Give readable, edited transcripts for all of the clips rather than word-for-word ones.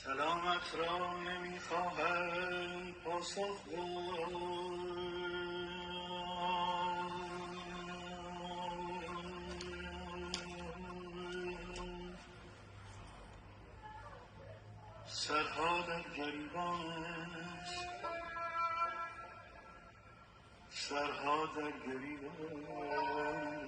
سلامت را نمیخواهم پاسخ گوی. سرها در گریبان است، سرها در گریبان.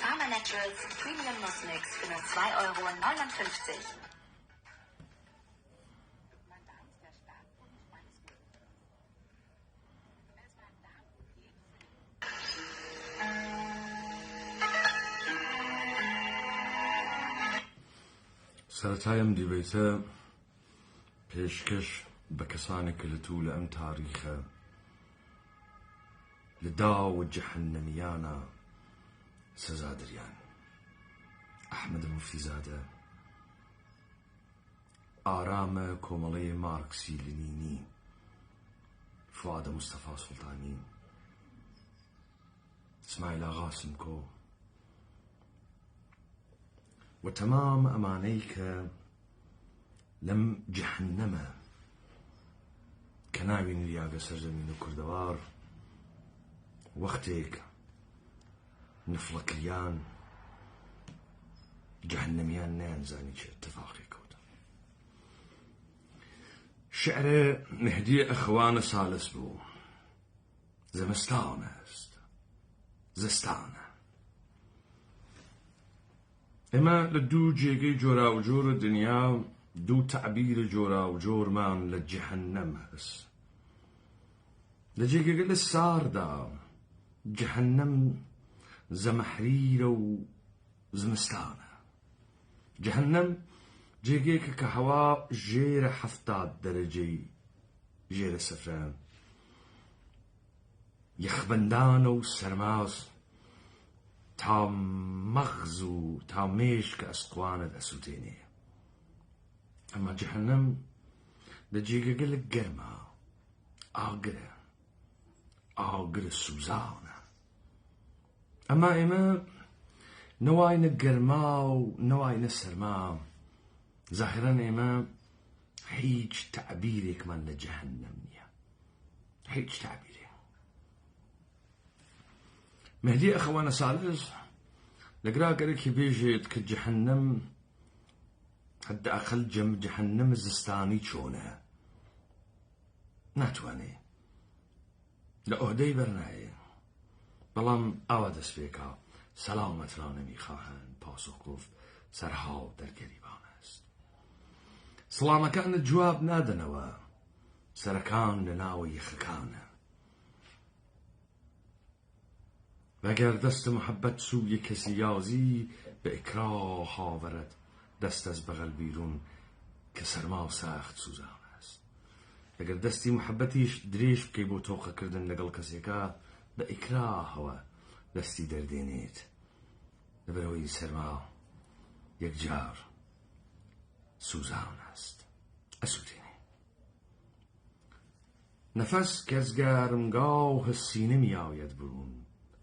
Pharma Naturals Premium Nussmix für nur 2,59 €. سەرەتایەم دیبەیتە پێشکەش بە کەسانێکە لە توو لە ئەم تاریخە لە داوە جەهەنەمیانە سزادریان ئەحمەد موفتیزادە ئارامە کۆمەڵەی مارکسی لنینی فواد مستەفا سوڵتانی اسماعیل ئاغا سمکۆ و تەمام ئەمانەی کە لەم جەهەنەمە کە ناوین لیاگە سەرزەمین و کوردەوار وەختێک نفڵەکریان جەهەنەمیان نەیانزانی چه اتفاقی کەوتە. شعرە مهدی ئەخوانە سالس بوو زەمستانە است زستانە. ئێمە لە دوو جێگەی جۆرا و جۆرە دنیا دوو تەعبیرە جۆرا و جۆرمان لە جەهەنەم هەست. لە جێگەکە لە ساردا جەهەنەم زەمەحریرە و زمستانە. جەهەنەم جێگەیەکە کە هەوا ژێرە 70 دەرەجەی ژێرە سەفرە یەخبەندانە و سەرماز تا مەغز و تا مێشکە ئەسقوانت ئەسووتێنێ. ئەمە جەهەنەم لە جێگەکە لە گەرمە ئاگرە سوزانە. ئەما ئێمە نەواینە گەرما و نەواینە سەرما زاهرەن ئێمە هیچ تەعبیرێکمان لە جەهەنەم نییە، هیچ تەعبیرێک. مهدی ئەخوانە سالس لە گراگەرێکی بێژێت کە جەهەنەم حداقل جەهەنەم زستانی چۆنە ناتوانێ لە ئۆهدەی بەرنایە، بەڵام ئاوا دەست پێکا سەلامەترا نەمیخواهن پاسخ گفت سەرهاو دەرگەریبان است. سڵامەکانت جواب نادەنەوە سەرەکان لە ناوە یەخەکانە. وەگەر دەست محەبەت سووی کەسی یازی بە ئیکرا هاوەرەت دەست ئەز بەغەل بیرون کە سەرما و سەخت سوزان است. ئەگەر دەستی محەبەتیش درێژ بکەی بۆ تۆقەکردن لەگەڵ کەسێکە بە ئیکراهەوە دەستی دەردێنێت لەبەرەوەی سەرما یەکجار سوزان است ئەسووتێنێ. نەفەس کەزگارمگاه سینەمی ئاوێت بروون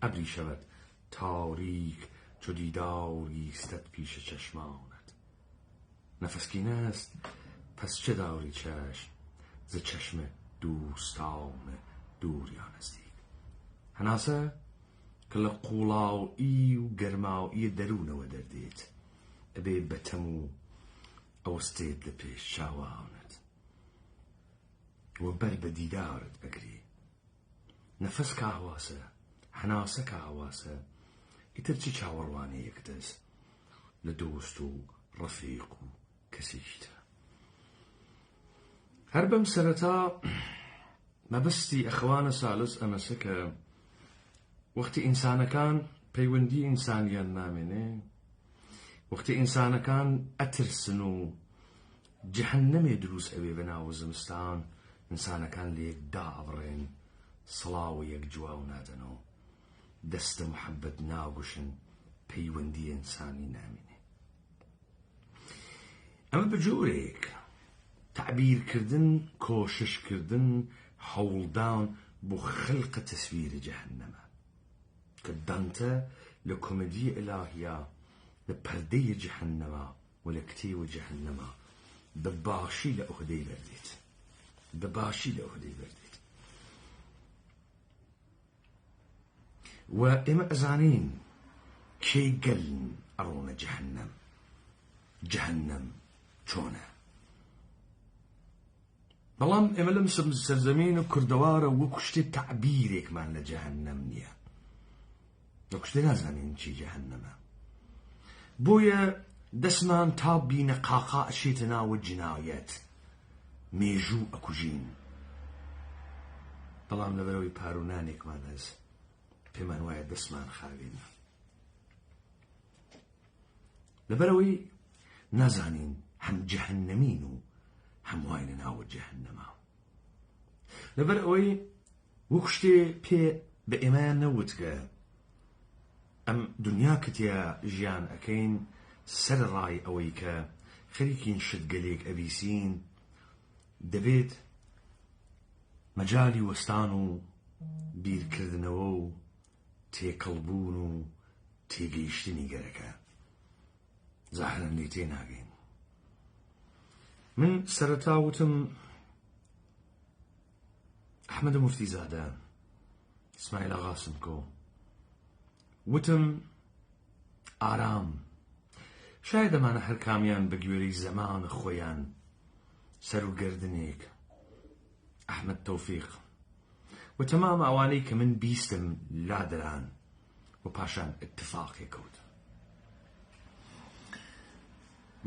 ئەبری شەوەت تاریک چو دیداری ستت پیش چشمانت. نەفەسکینە است پس چه داری چشم ز چشم دوستان دووریان نزدیک. هەناسە کە لە قوڵاوئی و گەرماوئی دەروونەوە دەردێت ئەبێ بەتەم و ئەوەستێت لە پێش چاوانت وە بەر بە دیدارت ئەگری. نەفەس کە هەواسە هەناسە کە هەواسە ئیتر چی چاوەڕوانەیەک دەست لە دۆست و ڕەفیق و کەسێکتر. هەر بەم سەرەتا مەبەستی ئەخوانە سالس ئەمەسە کە وەختی ئینسانەکان پەیوەندی ئینسانیان نامێنێ، وەختی ئینسانەکان ئەترسن و جەهەنەمێ دروست ئەوێ بەناو زمستان، ئینسانەکان لە یەکدا ئەبڕێن سڵاو یەک جواو نادەنەوە دەستە محەبەت ناگوشن پەیوەندی ئینسانی نامێنێ. ئەمە بەجۆرێک تعبیرکردن کۆششکردن هەوڵدان بۆ خەلقە تەسویرە جەهەنەمە کە دانتە لە کۆمەدی ئیلاهیە لە پەردەی جەهەنەمە و لە کتێوە جەهەنەمە بە باشی لە ئۆهدەی بەردێت، بە باشی لە ئۆهدەی بەردێت. و ئێمە ئەزانین کێی گەلن ئەڕۆنە جەهەنەم، جەهەنەم چۆنە. بەڵام ئێمە لەم سەرزەمینە کوردەوارە وەکو شتێ تەعبیرێکمان لە جەهەنەم نییە، وەکو شتێ نازانین چی جەهەنەمە. بۆیە دەستمان تا بینە قاقا ئەچێتە ناوە جنایەت، مێژوو ئەکوژین. بەڵام لەبەرەوەی پارۆنانێکمان هەست پێمان وایە دەستمان خاوێنە، لەبەرەوەی نازانین هەم جەهەنەمین و هەم واینە ناوە جەهەنەمە. لەبەر ئەوەی وەکو شتێ پێ بە ئێمەیان نەوتگە ئەم دنیا کتیا ژیان ئەکەین سەر ڕای ئەوەی کە خەریکین شت گەلێک ئەبیسین دەبێت مەجای وەستان و بیرکردنەوە و تێکەڵبوون و تێگەیشتنی گەرەکە زاهرن لێ تێناگەین. من سەرەتا وتم ئەحمەد موفتیزادە ئیسماعیل ئاغا سمکۆ وتم ئارام شاید ئەمانە هەر کامیان بە گوێرەی زەمان خۆیان سەر و گەردنێک ئەحمەد تەوفیق و تەمام ئەوانەی کە من بیستم لادران و پاشان اتفاقێک کەوت.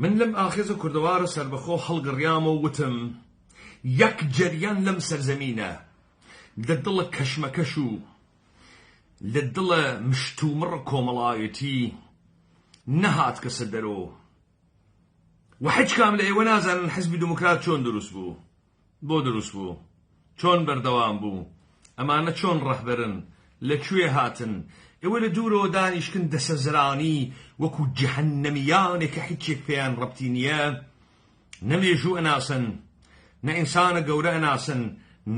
من لەم ئاخێزە کوردەوارە سەربەخۆ هەڵگڕیامە و وتم یەک جەریان لەم سەرزەمینە لە دڵە کەشمەکەش و لە دڵە مشتومڕ کۆمەڵایەتی نەهات کەسە دەرۆ و هیچ کام لە ئێوە نازانن حزبی دموکرات چۆن دروست بوو، بۆ دروست بوو، چۆن بەردەوام بوو، ئەمانە چۆن ڕەهبەرن، لەکوێ هاتن. ئێوە لە دوورەوە دانیشکن دەسەزرانی وەکو جەهەنەمیانێک کە هیچێک پێیان ڕەبتی نییە، نە مێژوو ئەناسن، نە ئینسانە گەورە ئەناسن،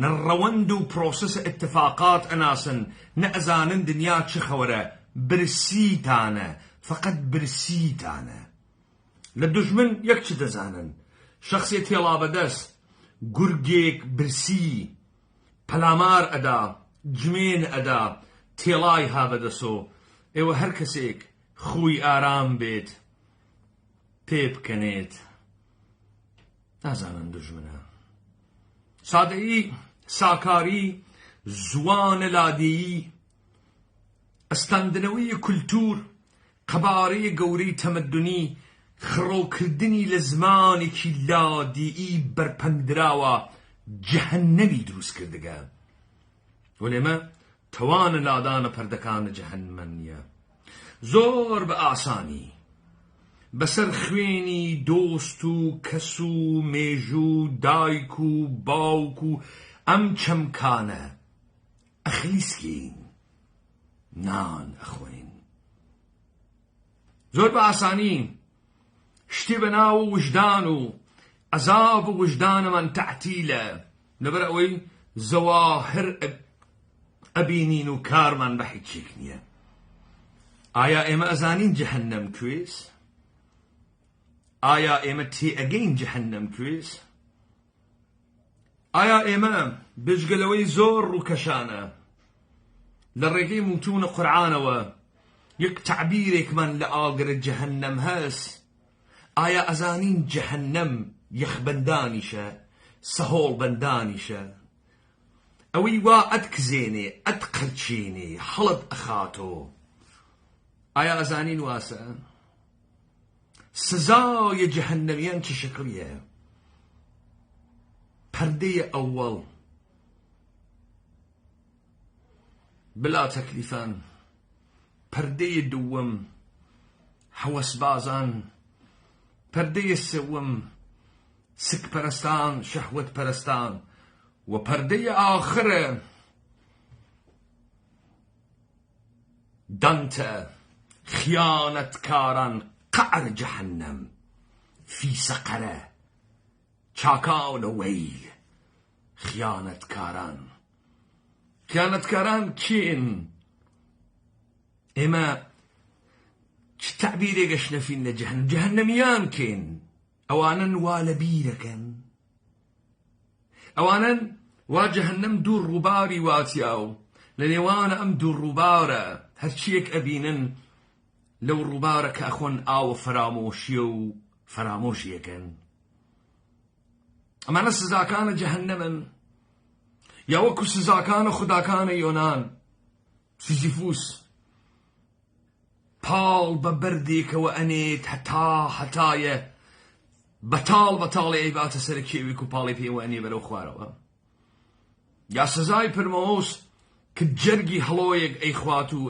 نە ڕەوەند و پرۆسەسە اتفاقات ئەناسن، نە ئەزانن دنیا چ خەوەرە، برسیتانە، فقط برسیتانە. لە دوژمن یەک چ دەزانن، شەخصێت هێڵا بەدەست گورگێک برسی پەلامار ئەدا جمێن ئەدا تێڵای ها بەدەسۆ. ئێوە هەر کەسێک خوی ئارام بێت پێ بکەنێت نازانن دوژمنە. سادەیی، ساکاری، زوانە لادێیی، ئەستاندنەوەی کولتور، قەبارەی گەورەی تەمەدونی، خڕۆکردنی لە زمانێکی لادێئی بەرپەنگدراوە جەهەنەمی دروست کردگە. وەلێمە تەوانە لادانە پەردەکانە جەهەنمە نییە. زۆر بە ئاسانی بەسەر خوێنی دۆست و کەس و مێژوو دایک و باوک و ئەم چەمکانە ئەخلیسکین نان ئەخۆین. زۆر بە ئاسانی شتی بەناو وجدان و عەزاب و وجدانەمان تەعتیلە لەبەر ئەوەی زەواهر ئەبینین و کارمان بە هیچێک نییە. ئایا ئێمە ئەزانین جەهەنەم کوێس؟ ئایا ئێمە تێئەگەین جەهەنەم کوێس؟ ئایا ئێمە بجگەلەوەی زۆر ڕووکەشانە لە ڕێگەی موتونە قورعانەوە یەک تعبیرێکمان لە ئاگرە جەهەنەم هەست؟ ئایا ئەزانین جەهەنەم یەخبەندانیشە، سەهۆڵبەندانیشە، ئەوەی وا ئەتکزێنێ ئەتقەرچێنێ هەڵت ئەخاتۆ؟ ئایا ئەزانین واسە؟ سزای جەهەنەمیان چ شکلیە؟ پەردەیە ئەوەڵ بلا تەکلیفان، پەردەیە دووەم هەوەسبازان، پەردەیە سێوەم سکپەرستان شەهوەت پەرستان، و پەردەیە ئاخرە دانتە خیانەتکاران قەعر جەهەنەم فی سەقەرە چاکاونە وەیل. خیانەتکاران کێن؟ ئێمە چ تعبیرێکەش نەفین لە جەهەنەم؟ جەهەنەمیان کێن؟ ئەوانن وا لە بیرەکەن، ئەوانن وا جەهەنەم دوو ڕووباری واتیا و لە نێوانە ئەم دوو ڕووبارە هەرچیەک ئەبینن لەو ڕووبارە کە ئەخۆن ئاوە فەرامۆشیە و فەرامۆشیەکەن. ئەمانە سزاکانە جەهەنەمن یا وەکو سزاکانە خوداکانە یۆنان سیزیفوس پاڵ بە بەردێکەوە ئەنێت هەتایە بەتاڵ ئەیباتە سەر کێوێک و پاڵی پێوە ئەنێ بەرەو خوارەوە، یا سزای پرمەوس کە جەرگی هەڵۆیەک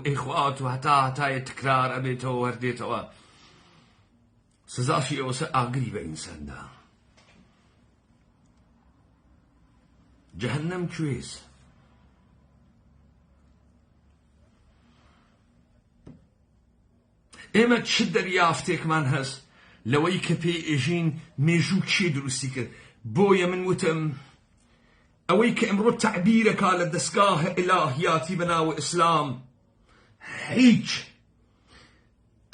ئەیخوات و هەتایە تکرار ئەبێتەوە وەردێتەوە. سزاشی ئەوەسە ئاگری بە ئینساندا. جەهەنەم کوێس؟ ئێمە چ دەریافتێکمان هەست لەوەی کە پێی ئێژین مێژوو کێ دروستی کرد بۆیە من وتم ئەوەی کە ئەمڕۆ تعبیرەکا لە دەستگاهە ئیلاهیاتی بەناو ئیسلام هیچ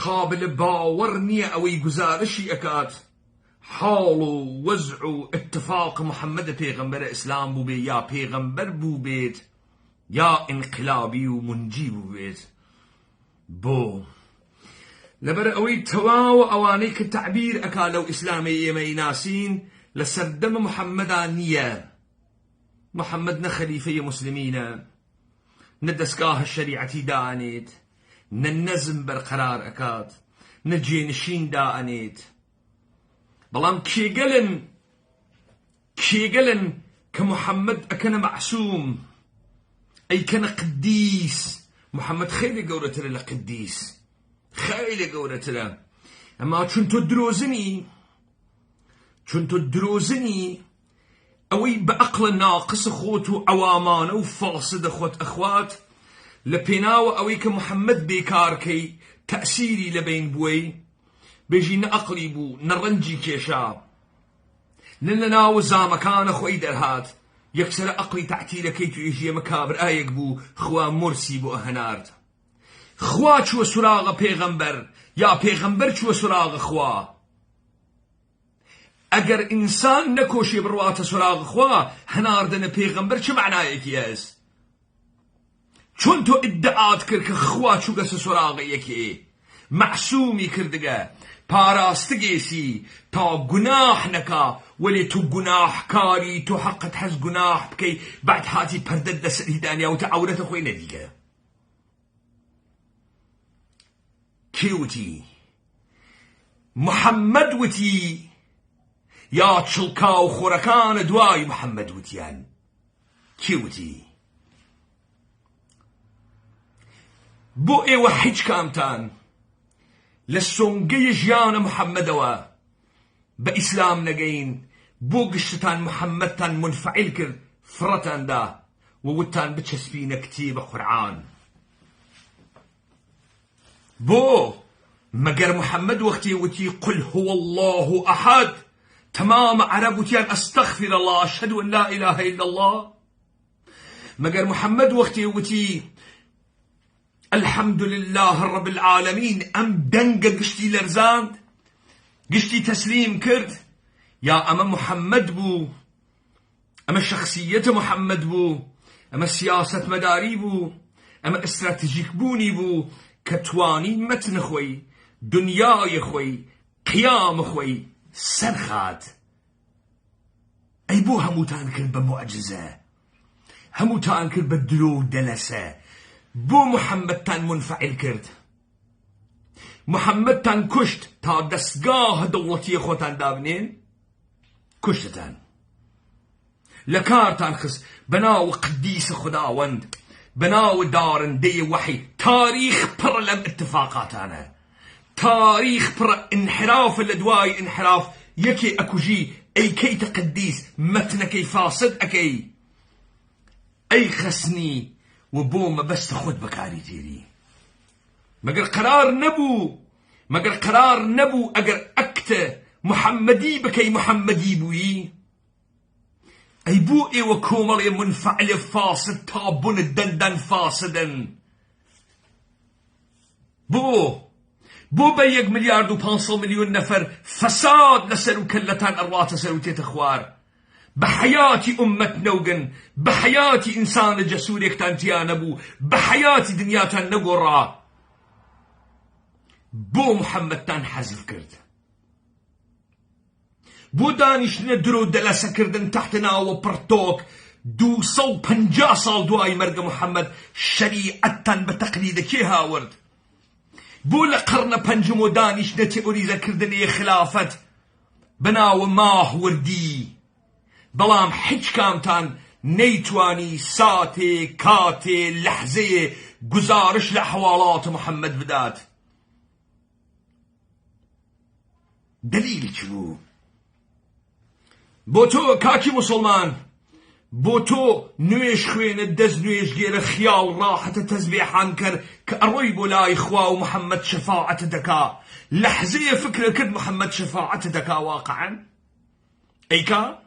قابل باوەڕ نییە ئەوەی گزارشی ئەکات حاڵ و وەزع و اتفاق محەممەدە پێغەمبەرە ئیسلام بوو بێ یا پێغەمبەر بوو بێت یا ئینقلابی و منجی بوو بێت بۆ لەبەر ئەوەی تەواوە ئەوانەی کە تعبیر ئەکا لەو ئیسلامی ئێمەی ناسین لە سەردەمە محەممەدا نییە محەممەد نە خەلیفەی مسلمینە نە دەستگاهە شەریعەتی دائەنێت نە نەزم بەرقەرار ئەکات نە جێنشین دائەنێت بەڵام کێگەلن کە محەممەد ئەکەنە مەعسووم ئەیکەنە قدیس محەممەد خەیلی گەورەترە لە قدیس خەیلی گەورەترە ئەما چون تۆ درۆزنی ئەوەی بە عەقڵە ناقص خۆت و ئەوامانە و فاسدە خۆت ئەخوات لە پێناوە ئەوەی کە محەممەد بێکارکەی تەئسیری لەبین بووەی بێژی نە عەقڵی بوو نە ڕەنجی کێشا نە لەناو زامەکانە خۆی دەرهات یەکسەرە عەقڵی تەعتیلەکەی توێژی ئەمە کابرایەک بوو خوا مرسی بۆ ئەهەنارد خوا چووە سوراغە پێغەمبەر یا پێغەمبەر چووە سوراغە خوا ئەگەر ئینسان نەکۆشێ بڕواتە سوراغە خوا هەناردنە پێغەمبەر چه معنایەکی هەست چۆن تۆ ئیدعات کرد کە خوا چووگەسە سوراغە یەکێ مەعسوومی کردگە پاراستگێسی تا گوناح نەکا وەلێ تو گوناحکاری تو حەقت هەست گوناح بکەی بعد هاتی پەردەت لەسەری دانیاوتە عەورەتە خۆی نەدیگە کێ وتی محەممەد وتی یا چڵکا و خۆرەکانە دوای محەممەد وتیان کێ وتی بۆ ئێوە هیچ کامتان لە سۆنگەی ژیانە محەممەدەوە بە ئیسلام نەگەین بۆ گشتتان محەممەدتان منفعیل کرد فڕەتاندا ووتتان بچەسبینە کتێبە قورعان بۆ مەگەر محەممەد وەختی وتی قل هو الله ئەحەد تمام عرب وتیان ئەستەغفر الله ئەشهەدو ئەن لا إله إلا الله مەگەر محەممەد وەختی وتی الحمد لله رب العالمين ئەم دەنگە گشتی لەرزاند گشتی تەسلیم کرد یا ئەمە محەممەد بوو ئەمە شەخسیەتە محەممەد بوو ئەمە سیاسەت مەداری بوو ئەمە ئستراتیژیک بوونی بوو کە توانی مەتنە خۆی دنیای خۆی قیامە خۆی سەرخات ئەی بۆ هەمووتان کرد بە موعجزە هەمووتان کرد بە درۆ و دەلەسە بۆ محەممەدتان منفعیل کرد محەممەدتان کوشت تا دەستگاهە دەوڵەتیە خۆتان دابنێن کوشتتان لە کارتان خست بەناو قدیسە خوداوەند بەناو دارندەی وەحی تاریخ پڕ لەم اتفاقاتانە تاریخ پڕ انحرافە لە دوای انحراف یەکێ ئەکوژی ئەیکەیتە قدیس مەتنەکەی فاسد ئەکەی ئەی خەسنی و بۆ مەبەستە خۆت بەکاری تێری مەگەر قرار نەبوو ئەگەر ئەکتە محەممەدی بکەی محەممەدی بووی ئەی بۆ ئێوە کۆمەڵێ منفعلە فاسد تا بوونە دەندان فاسدن بۆ بە 1.5 ملیۆن نەفەر فەساد لەسەر و کەللەتان ئەڕواتە سەر و تێتە خوار بە حەیاتی ئوممەت نەوگن بە حەیاتی ئینسانە جەسوورێکتان تیا نەبوو بە حەیاتی دنیاتان نەگۆڕا بۆ محەممەدتان حەزف کرد بۆ دانیشتنە درۆ دەلەسەکردن تەحتە ناوە پڕتۆک 250 ساڵ دوای مەرگە محەممەد شەریعەتتان بە تەقلیدەکێ هاورد بۆ لە قەرنە پەنجم و دانیشتنە تێئۆریزەکردنی خلافەت بەناوە ماهوردی بەڵام هیچ کامتان نەیتوانی ساتێ کاتێ لەحزەیە گزارش لە حواڵاتە محەممەد بدات دلیلی چ بوو بۆ تۆ کاکی موسڵمان بۆ تۆ نوێش خوێنە دەست نوێژگێرە خیاڵ ڕاحەتە تەزبێحان کرد كأروي بولا إخوة ومحمد شفاعة دكا لحظية فكرة كد محمد شفاعة دكا واقعا أيكا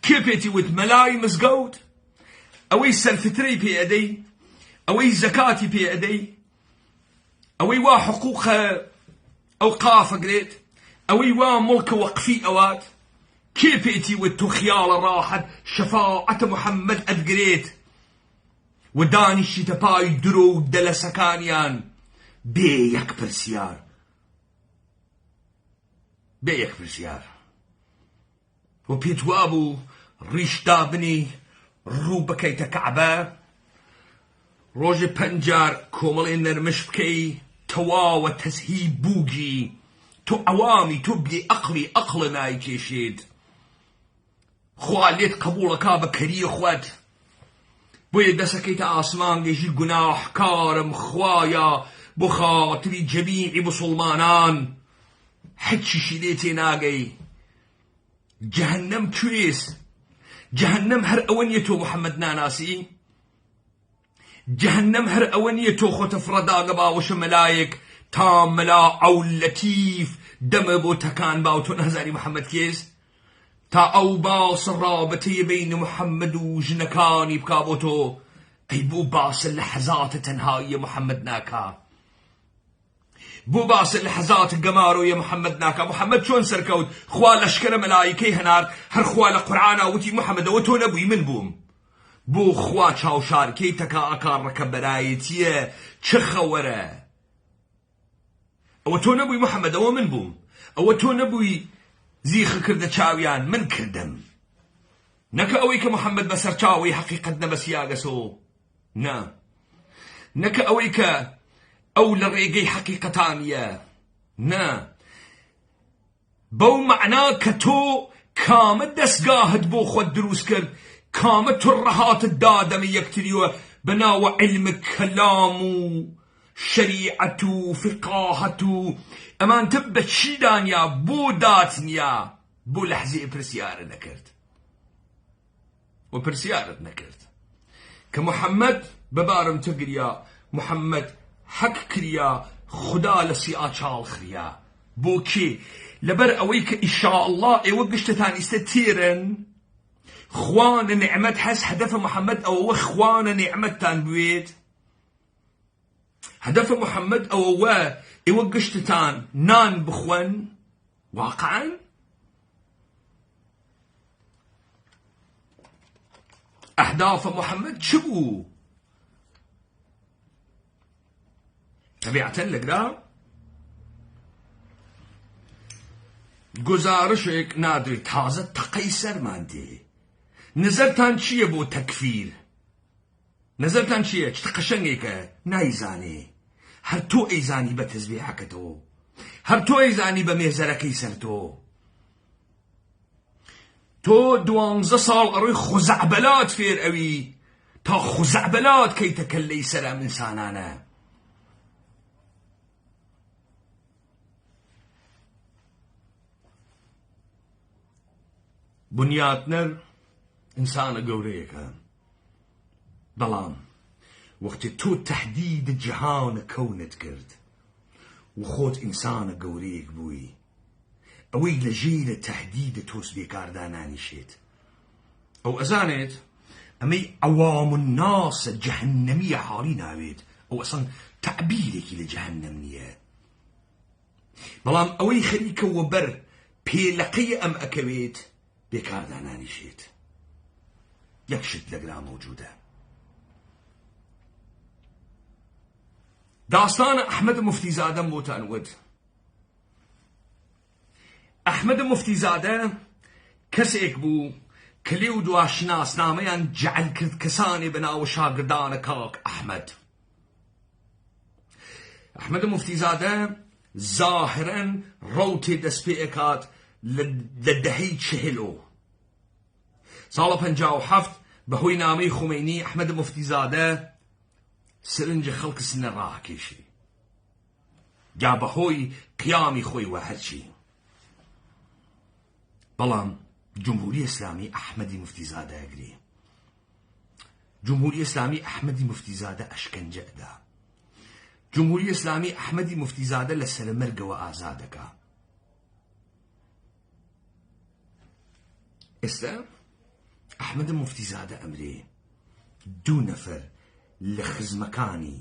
كيفيتي وت ملاي مزقود أوي سلفتري بي أدي أوي زكاتي بي أدي أوي وا حقوق أوقاف قريت أوي وا ملك وقفي أوات كيفيتي وتو خيال راحت شفاعة محمد أدقريت وداني الشتباي درو دل سكانيان بيك برسيار وبيتوابو ريش دابني روبكي تكعبا روجي بنجار كوملين نرمش بكي توا وتسهيب بوجي تو عوامي تبلي أقلنا يكيشيد خواليت قبولك بكري خوات بوی دسکیت آسمان گیشی گناه کارم خوایا بخاطری جمیع مسلمانان حچی شیلیتی ناگی جهنم كويس جهنم هر أونيتو محمد ناناسي جهنم هر أونيتو خط فردا قبا وش ملايك تام ملا أو لطيف دم بو تكان باوتو نهزاري محمد كيس تا أو باس الرابطي بين محمد وجنكاني بكابوتو أي بو باس اللحظات تنهاي محمد ناكا بو باس اللحظات القمارو يا محمد ناكا محمد شون سركوت خوال أشكر ملايكي هنار هر خوال قرآن وتي محمد وتو نبوي من بوم بو خوال شاو شاركي تكا أكار ركبرايتي چخورا وتو نبوي محمد ومن بوم وتو نبوي زيخ كرد چاويان من كردم نكا أويك محمد بسر چاوي حقيقتنا بس ياغسو نا نكا أويك أو لريقي حقيقتانية نا بو معناه كتو كامد دسقاهد بو خود دروس كرد كامد ترهات الدادم يكتريو بناو علم كلامو شريعتو فقاهتو امان تبت شيدانيا بو داتنيا بو لحظة برسيارة نكرت وبرسيارة نكرت كمحمد ببارم تقريا محمد حق كريا خدا لسيئة شال خريا بو كي لبر اويك ان شاء الله ايوقشتتان استتيرن خوان نعمت حس هدف محمد او خوان نعمت تان بويت هدف محمد او ايوقشتتان نان بخوان واقعا اهداف محمد شبو طبيعة لقرا گزارشك نادري تازه تقيسر ماندي نظرتان چیه بو تکفیر نظرتان چیه چه قشنگیکه نایزانی هر تو ایزانی به تزبیحک تو هر تو ایزانی به مهزرکی سر تو 12 سال اروی خزعبلات فیر اوی تا خزعبلات کی تکلی سر انسانانه بنياتنا إنسان قوريك ظلام وقت تو تحديد جهان كونت كرد وخوت إنسان قوريك بوي أوي لجيل تحديد توس بيكارداناني شيت أو أزانت أمي عوام الناس الجهنمية حالينا بيت أو أصلا تعبيرك لجهنمية ظلام أوي خليك وبر بيلقي أم أكويت بيكارداناني شيت يكشت لقلا موجودة داستان أحمد مفتي زادة موتان ود أحمد مفتي زادة كسيك بو كليو دواشناس ناميان جعل كساني بناو شاقردان كاك أحمد مفتي زادة ظاهرا روتي دسبيئكات لدهي شهلو سال 57 بهوي نامي خميني أحمد مفتي زادة سرنج خلق سن راه كيشي جا بهوي قيامي خوي واحد شي بلان جمهوري إسلامي أحمد مفتي زادة أقري جمهوري إسلامي أحمد مفتي زادة أشكنجة دا جمهوری ئیسلامی ئەحمەدی موفتیزادە لە سەرمەرگەوە ئازادەکە. ئێستا ئەحمەد موفتیزادە ئەمرێ 2 نەفەر لە خزمەکانی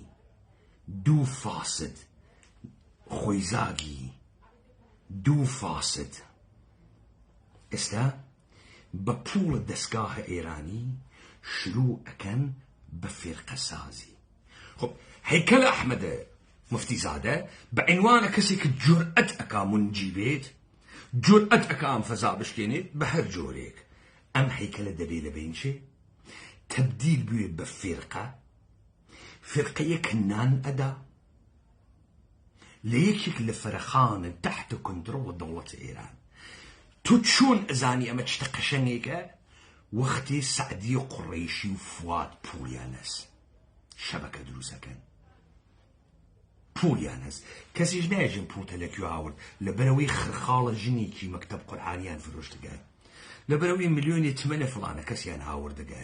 2 فاسد خۆیزاگی 2 فاسد ئێستا بە پوڵە دەستگاهە ئێرانی شروع ئەکەن بە فێرقەسازی. خب هەیکەلە ئەحمەدە موفتیزادە بە عنوانە کەسێک جورئەت ئەکا منجی بێت، جورئەت ئەکا ئەم فەزا بشکێنێت بە هەر جۆرێک. ئەم هەیکەلە دەبێ لە بین چێ؟ تەبدیل بوێ بە فێرقە، فێرقەیەک نان ئەدا لە یەکێک لە فەرەخانە تحت کۆنتڕۆڵە دەوڵەتە ئێران. تو چۆن ئەزانی ئەمە چتە قەشەنگێکە؟ وەختێ سەعدی قوڕەیشی و فواد پوڵیان هەست، شەبەکە دروستەکەن، پوڵیان هەست. کەسیش نایژن پوڵتە لەکوێ هاورد، لەبەرەوەی خرخاڵە ژنێکی مەکتەب قورئانیان فرۆشتگە، لەبەرەوەی ملیۆنی تمەنە فڵانە کەسیان هاوردەگە.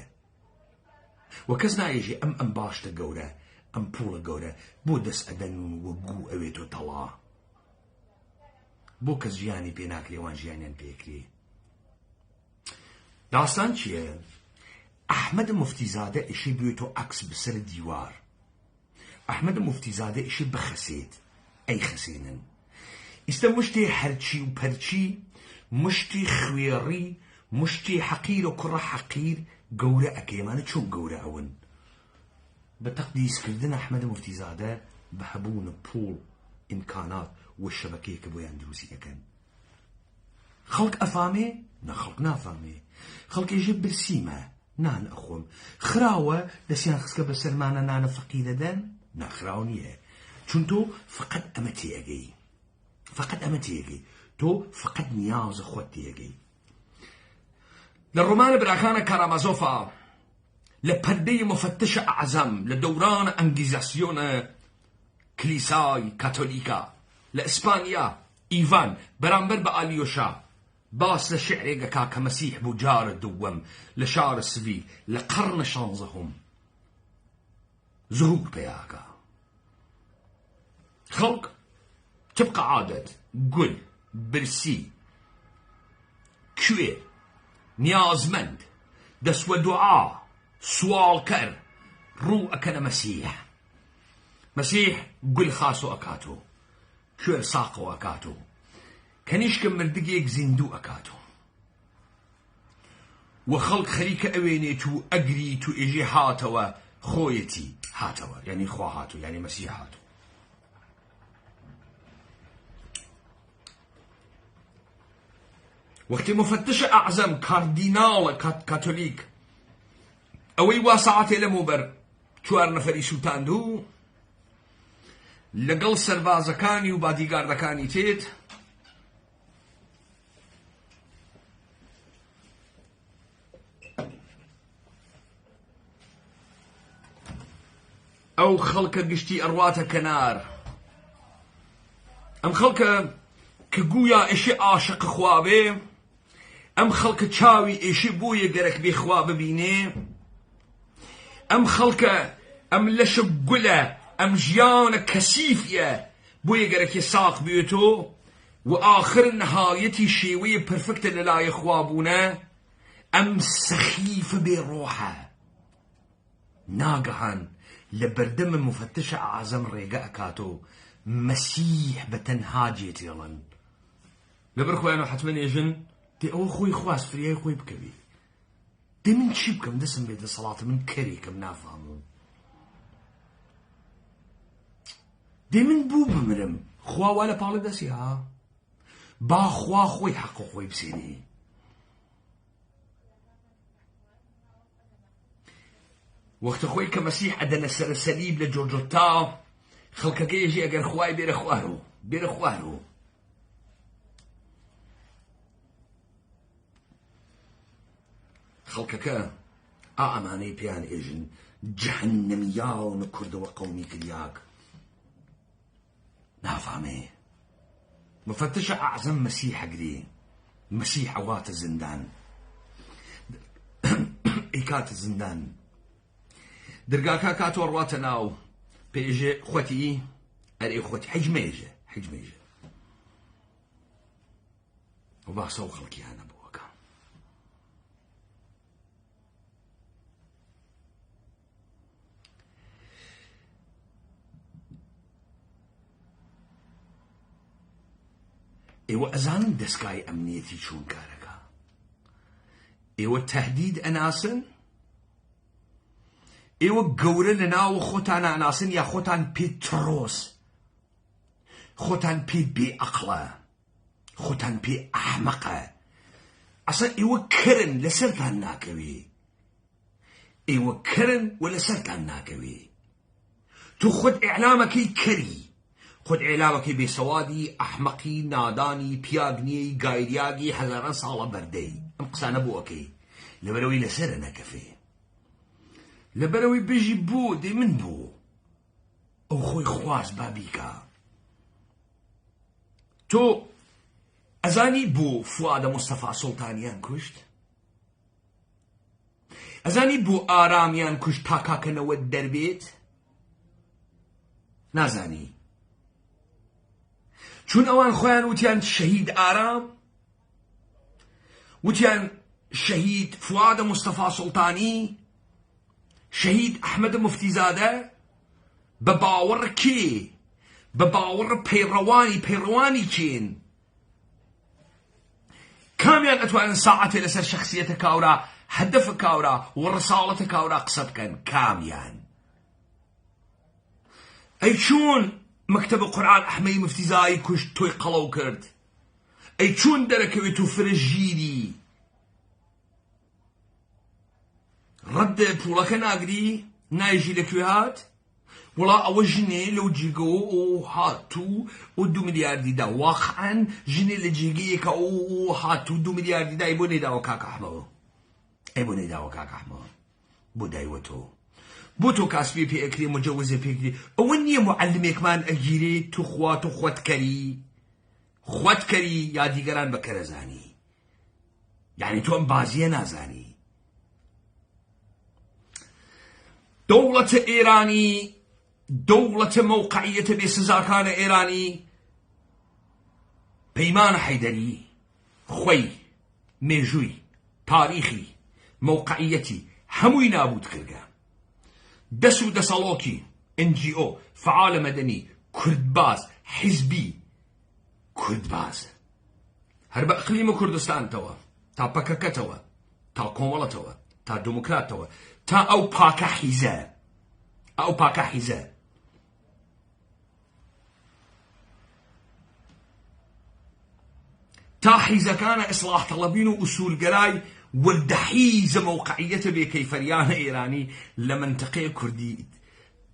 و کەس نایژێ ئەم باشتە گەورە، ئەم پوڵە گەورە بۆ دەست ئەدەن و وەگوو ئەوێتۆ تەڵا، بۆ کەس ژیانی پێ ناکرێ وان ژیانیان پێکرێ. داستان چییە؟ ئەحمەد موفتیزادە ئیشی بوێتۆ عەکس بەسەر دیوار. ئەحمەد موفتیزادە ئیشی بخەسێت، ئەی خەسێنن. ئیستا مشتی هەرچی و پەرچی، مشتی خوێڕی، مشتی حەقیر و کوڕە حەقیر گەورە ئەکەیمانە. چۆن گەورە ئەون؟ بە تەقدیسکردن ئەحمەد موفتیزادە بە هەبوونە پوڵ، ئیمکانات و شەبەکەیەکە بۆیان دروستی ئەەکەن. خەڵک ئەفامێ؟ نە، خەڵک نافامێ. خەڵکێژێ برسیمە، نان ئەخۆم. خراوە دەستیان خستکە بە سەرمانە نانە فەقی دەدەن؟ ناخراو نییە، چون تۆ فقط ئەمە تێگەی، فقط ئەمە تێگەی، تۆ فقط نیازە خۆت تێگەی. لە ڕۆمانە براکانە کارامازۆفا لە پەردەی مفتشە ئەعزەم لە دەورانە ئەنگیزاسیۆنە کلیسای کاتۆلیکا لە ئیسپانیا، ئیڤان بەرامبەر بە ئالیۆشا باس لە شعرێکەکا کە مەسیح بوو جارە دووەم لە شارە سڤیل لە قەرنە 16 ظهور پێیاکە. خەڵک طبق عادەت گول، برسی، کوێ، نیازمەند، دەسوە دوعا، سوالکەر ڕوو ئەکەنە مەسیح. مەسیح گول خاسۆ ئەکاتۆ، کوێر ساقۆ ئەکاتۆ، کەنیشکە مردگێک زیندوو ئەکاتۆ. و خەڵک خەریکە ئەوێنێت و ئەگریت و ئێژێ هاتەوە خۆیەتی هاتەوە، یعنی خوا هاتۆ، یعنی مەسیح هاتۆ. وەختی مفتشە ئەعزەم کاردیناڵە کاتۆلیک ئەوەی وا سەعاتێ لەموبەر 4 نەفەری سووتاندوو لەگەڵ سەربازەکانی و بادیگاردەکانی تێت ئەو خەڵکە گشتی ئەڕواتە کەنار. ئەم خەڵکە کە گویا ئێشێ عاشق خوا بێ، ئەم خەڵکە چاوی ئێشێ بۆیە گەرەک بێ خوا ببینێ، ئەم خەڵکە ئەم لەشە گولە، ئەم ژیانە کەسیفیە بۆیە گەرەکێ ساق بێتۆ و ئاخر نەهایەتی شێوەیە پرفکتە لەلایە خوابوونە. ئەم سەخیفە بێ ڕۆحە ناگەهان لە بەردەمە مفتشە ئەعزەم ڕێگە ئەکاتۆ مەسیح بە تەنها جێتێڵن. لەبەر خۆیانەوە حتممە نێژن دێ ئەوە خۆی خواست فریای خۆی بکەوی. دێ من چی بکەم؟ دەسم بێتە سەڵاتە من کەرێکم نافامم. دێ من بوو بمرم خواوا لە پاڵی دەستی ها با خوا خۆی حەق و خۆی بسێنێ. وەختە خۆی کە مەسیح ئەدەنە سەرە سەلیب لە جۆرجۆتا، خەڵکەکەیەژی ئەگەر خوای بێرە خوارۆ بێرە خوارۆ. خەڵکەکە ئەمانەی پێیان ئێژن جەهەنەمیان و کوردەوە قەومی کریاک نافامێ. مفتشە ئەعزەم مەسیح ئەگرێ، مەسیح ئەواتە زیندان، ئەیکاتە زیندان. دەرگاکە کاتۆ ڕواتە ناو پێژێ خۆتی أري أخوتي حجميجة وباسو خلقي أنا بوكا إيوة أزان دسكاي أمنيتي شون كاركا إيوة تهديد أناسن إيوة قورن لناو خوتان أناسن يا خوتان بيتروس خوتان بي أقلا خوتان بي أحمقا أصلا إيوة كرن لسرتان ناكوي إيوة كرن ولسرتان ناكوي تو خد إعلامكي كري خد إعلامكي بسوادي أحمقي ناداني بياغني قايرياغي حزاران صالة بردي أمقسان بوكي لبروي لسرنا كفي لبروي بيجي بو دي من بو أو خوي خواز بابيكا تو أزاني بو فؤاد مصطفى سلطانيان كشت أزاني بو آراميان كشت تاكاكنا والدربيت نازاني چون اوان خوان وتيان شهيد آرام وتيان شهيد فؤاد مصطفى سلطاني شهيد أحمد مفتيزادة بباور كي بباور بيرواني كين كاميان أتوان ساعة لسر شخصية كاورا هدف كاورا ورسالة كاورا قصد كان كاميان أي شون مكتب القرآن أحمي مفتزاي كش توي قلو كرد أي شون دركوي تو فرجيري رد بولك ناقري نايجي لكوهات ولا أوجني لو جيجو أو هاتو ودو مليار ديدا واقعا جني لجيجيك أو هاتو 2 مليار ديدا يبوني دا وكاك أحمد يبوني دا وكاك أحمد بدايوتو بوتو كاسبي في أكري مجوزة في أكري أوني معلمي كمان أجيري تخوات خوات كري يا ديگران بكرزاني يعني تو أمبازية نازاني دولة إيراني دولة موقعية بسزاكان إيراني بيمان حيدري خوي ميجوي تاريخي موقعيتي هموي نابود كرقا دسو دسالوكي NGO فعال مدني كردباز حزبي كردباز هرب اقليم كردستان توا تا بككة توا تا كومولا توا تا ديمقراط توا تا او باكا حيزا تا حيزا كان اصلاح طلبين واصول قراي والدحيز موقعيته بكيفريان إيراني لمنطقة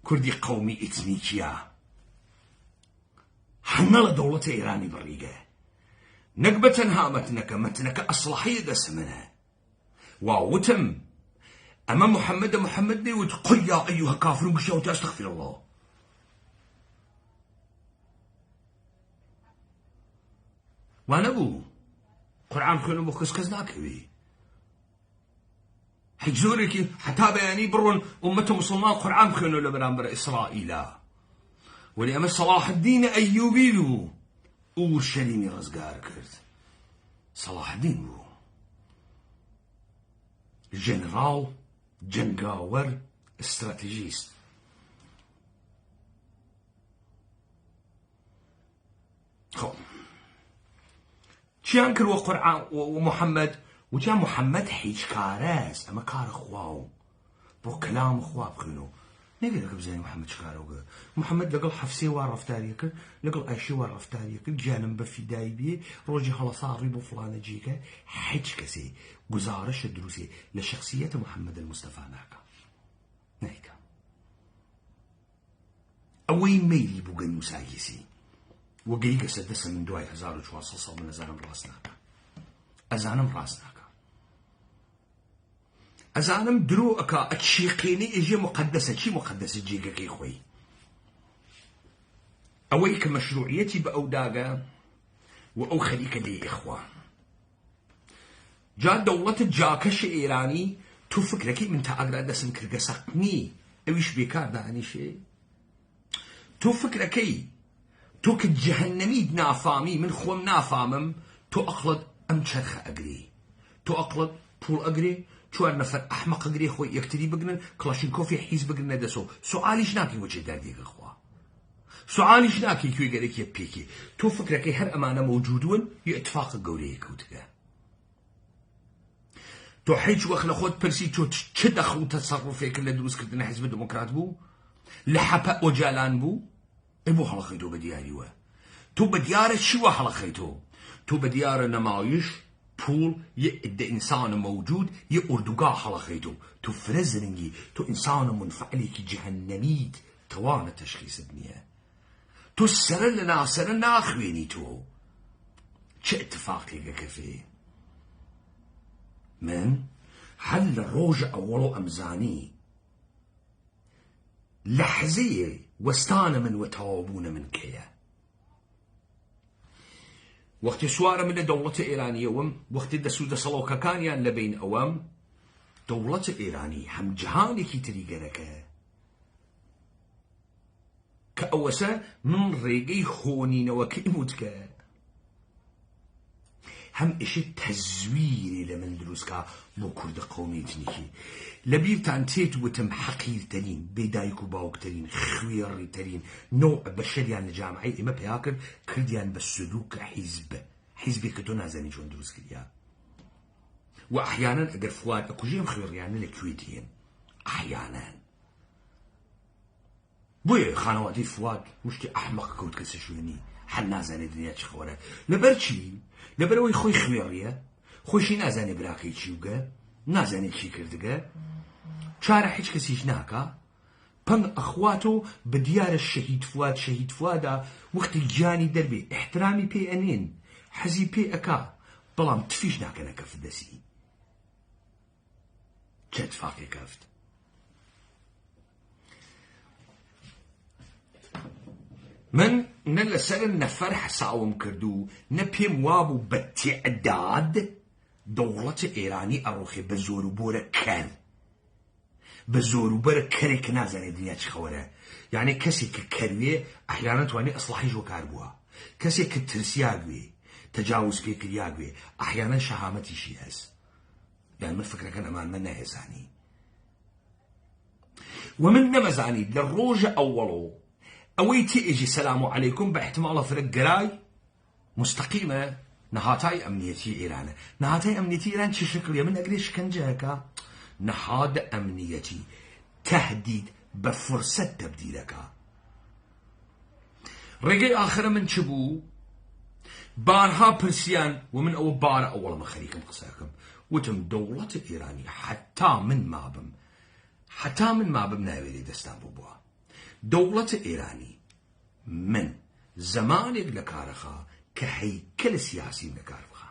كردي قومي إتنيكيا حنا لدولة إيراني بريقة نقبة هامتنك متنك أصلحية دسمنا ووتم أما محمد دي وتقول يا أيها كافر مشاوت أستغفر الله وانا بو قرآن خينو بخص ناكوي حجزورك حتى بياني برون أمة مسلمان قرآن خينو لبرامبر إسرائيل ولأما صلاح الدين أيوبي له أورشليمي رزقار كرت صلاح الدين بو جنرال جنگاور استراتيجيست خب چیان کرد و قرآن و محمد و جا محمد هیچ کاراست اما کار خواو بو کلام خوا بخینو نقول لك بزين محمد شكاروغا محمد لقل حفصي وارفتاري كر لقل عيشي وارفتاري كر جانم بفداي بيه روجي هلا صاري بو فلانه جيكا حج كسي گزارش دروسي لشخصية محمد المصطفى ناكا اوين ميلي بوغن مسايسي وقيقة سدسة من دواي هزار وشواصل صوب من أزانم راسناكا أزانم درو أكا أتشيقيني إجي مقدسة شي مقدسة جيقا كي خوي أويك مشروعيتي بأوداغا وأو خليك لي إخوان جا دولة جاكش إيراني تو فكركي من تأقرأ دسم كرقا سقني أويش بيكار داني شي تو فكركي تۆ کە جەهەنەمیت نافامی من خۆم نافامم تۆ ئەقڵت ئەم چەرخە ئەگرێ تۆ ئەقڵت پوڵ ئەگرێ چوار نەفەر ئەحمەق ئەگرێ خۆی یەکتری بگرن کڵاشینکۆفی حیز بگرنە دەسەوە سوعالیش ناکەی وەچێ دەردێگە خوا سوعالیش ناکەی کوێگەرێکیە پێکێ تۆ فکرەکەی هەر ئەمانە مەوجودون یە ئەتفاقە گەورەیە کەوتگە تۆ هیچ وەخت لە خۆت پرسی تۆ چ دەخڵ و تەسەڕوفێکرد لە دروستکردنە حیزب دموکرات بوو لە حەپە ئۆجالان بوو ئێ بۆ هەڵەخەی تۆ بە دیاریوە تۆ بە دیارە چیوە هەڵەخەی تۆ بە دیارە نەمایش پول یه عده انسان موجود یه اردوگاه حلقه تو فرزرنگی تو انسان منفعلی که جهنمید توان تشخیص نیه تو سر لنا سر ناخوینی تو چه اتفاقی کفی من حل روج اولو امزانی لحظه وستان من وتوابون من كيا وقتی سوارە من لە دەوڵەتە ئێرانیەوەم وەختی دەسوودە سەڵۆکەکانیان لە بین ئەوەم دەوڵەتە ئێرانی هەم جیهانێکی تریگەرەکە کە ئەوەسە من ڕێگەی هۆنینەوەکەی وتکە هەم ئیشە تەزویرێ لە من دروستکە بۆ کوردە قەومێتنیکی لەبیرتان تێت وتم حەقیرترین بێدایک و باوکترین خوێڕیترین نوع بەشەریان لە جامعەی ئێمە پیا کرد کردیان بە سلووکە حیزبێک کە تۆ نازانی چۆن دروست کردیا و ئەحیانەن ئەگەر فواد ئەکوژی ئەم خوێڕیانە لەکوێ دێن ئەحیانەن بۆیە خانەوادەی فواد مشتی ئەحمەق کەوت کەسە شوێنی هەر نازانێت دنیا چ خەوەرە لەبەر چی لەبەرەوەی خۆی خوێڕیە خۆشی نازانێ براکەی چیوگە نازانێت چی کردگە چارە هیچ کەسیش ناکە پەنگ ئەخواتۆ بە دیارە شەهید فوادا وەختی گیانی دەربێ ئەحترامی پێ ئەنێن حەزی پێ ئەکا بەڵام تفیش ناکەنە کەف دەسی چه اتفاقی کەفت من نە لەسەر نەفەر حەساوم کردو نە پێم وابوو بە تێعداد دەوڵەتە ئێرانی ئەڕۆخێ بە زۆروبۆرە کەر بە زۆروبەرە کەرێک کە نازانێت دنیا چ خەوەرە یعنی کەسێک کە کەروێ ئەحیانەن توانێت ئەسڵحیش وەکار بووە کەسێک کە ترسیاگوێ تەجاوز پێکریاگوێ ئەحیانەن شەهامەتیشی هەست یان من فکرەکەن ئەمانمە نەهێزانی و من نەمەزانی لە ڕۆژە ئەووەڵۆ ئەوەی تێئێژی سەلام و عەلەیکوم بە احتیماڵە فرق گەرای مستەقیمە نەهاتای ئەمنیەتی ئێرانە نەهاتای ئەمنیەتی ئێران چی شکلیە من ئەگرێ شکنجەکە نەهاد ئەمنیەتی تهدید بە فرسەت تەبدیلەکە ڕێگەی ئاخرە من چ بوو بارها پرسیان و من ئەوە بارە ئەوەڵمە خەریکم قسەکەم وتم دەوڵەتە ئێرانی حتا من مابم ناوێری دەستان بووە دەوڵەتە ئێرانی من زمانێک لە کارەخا کە هەیکەلە سیاسیم لە کار بخا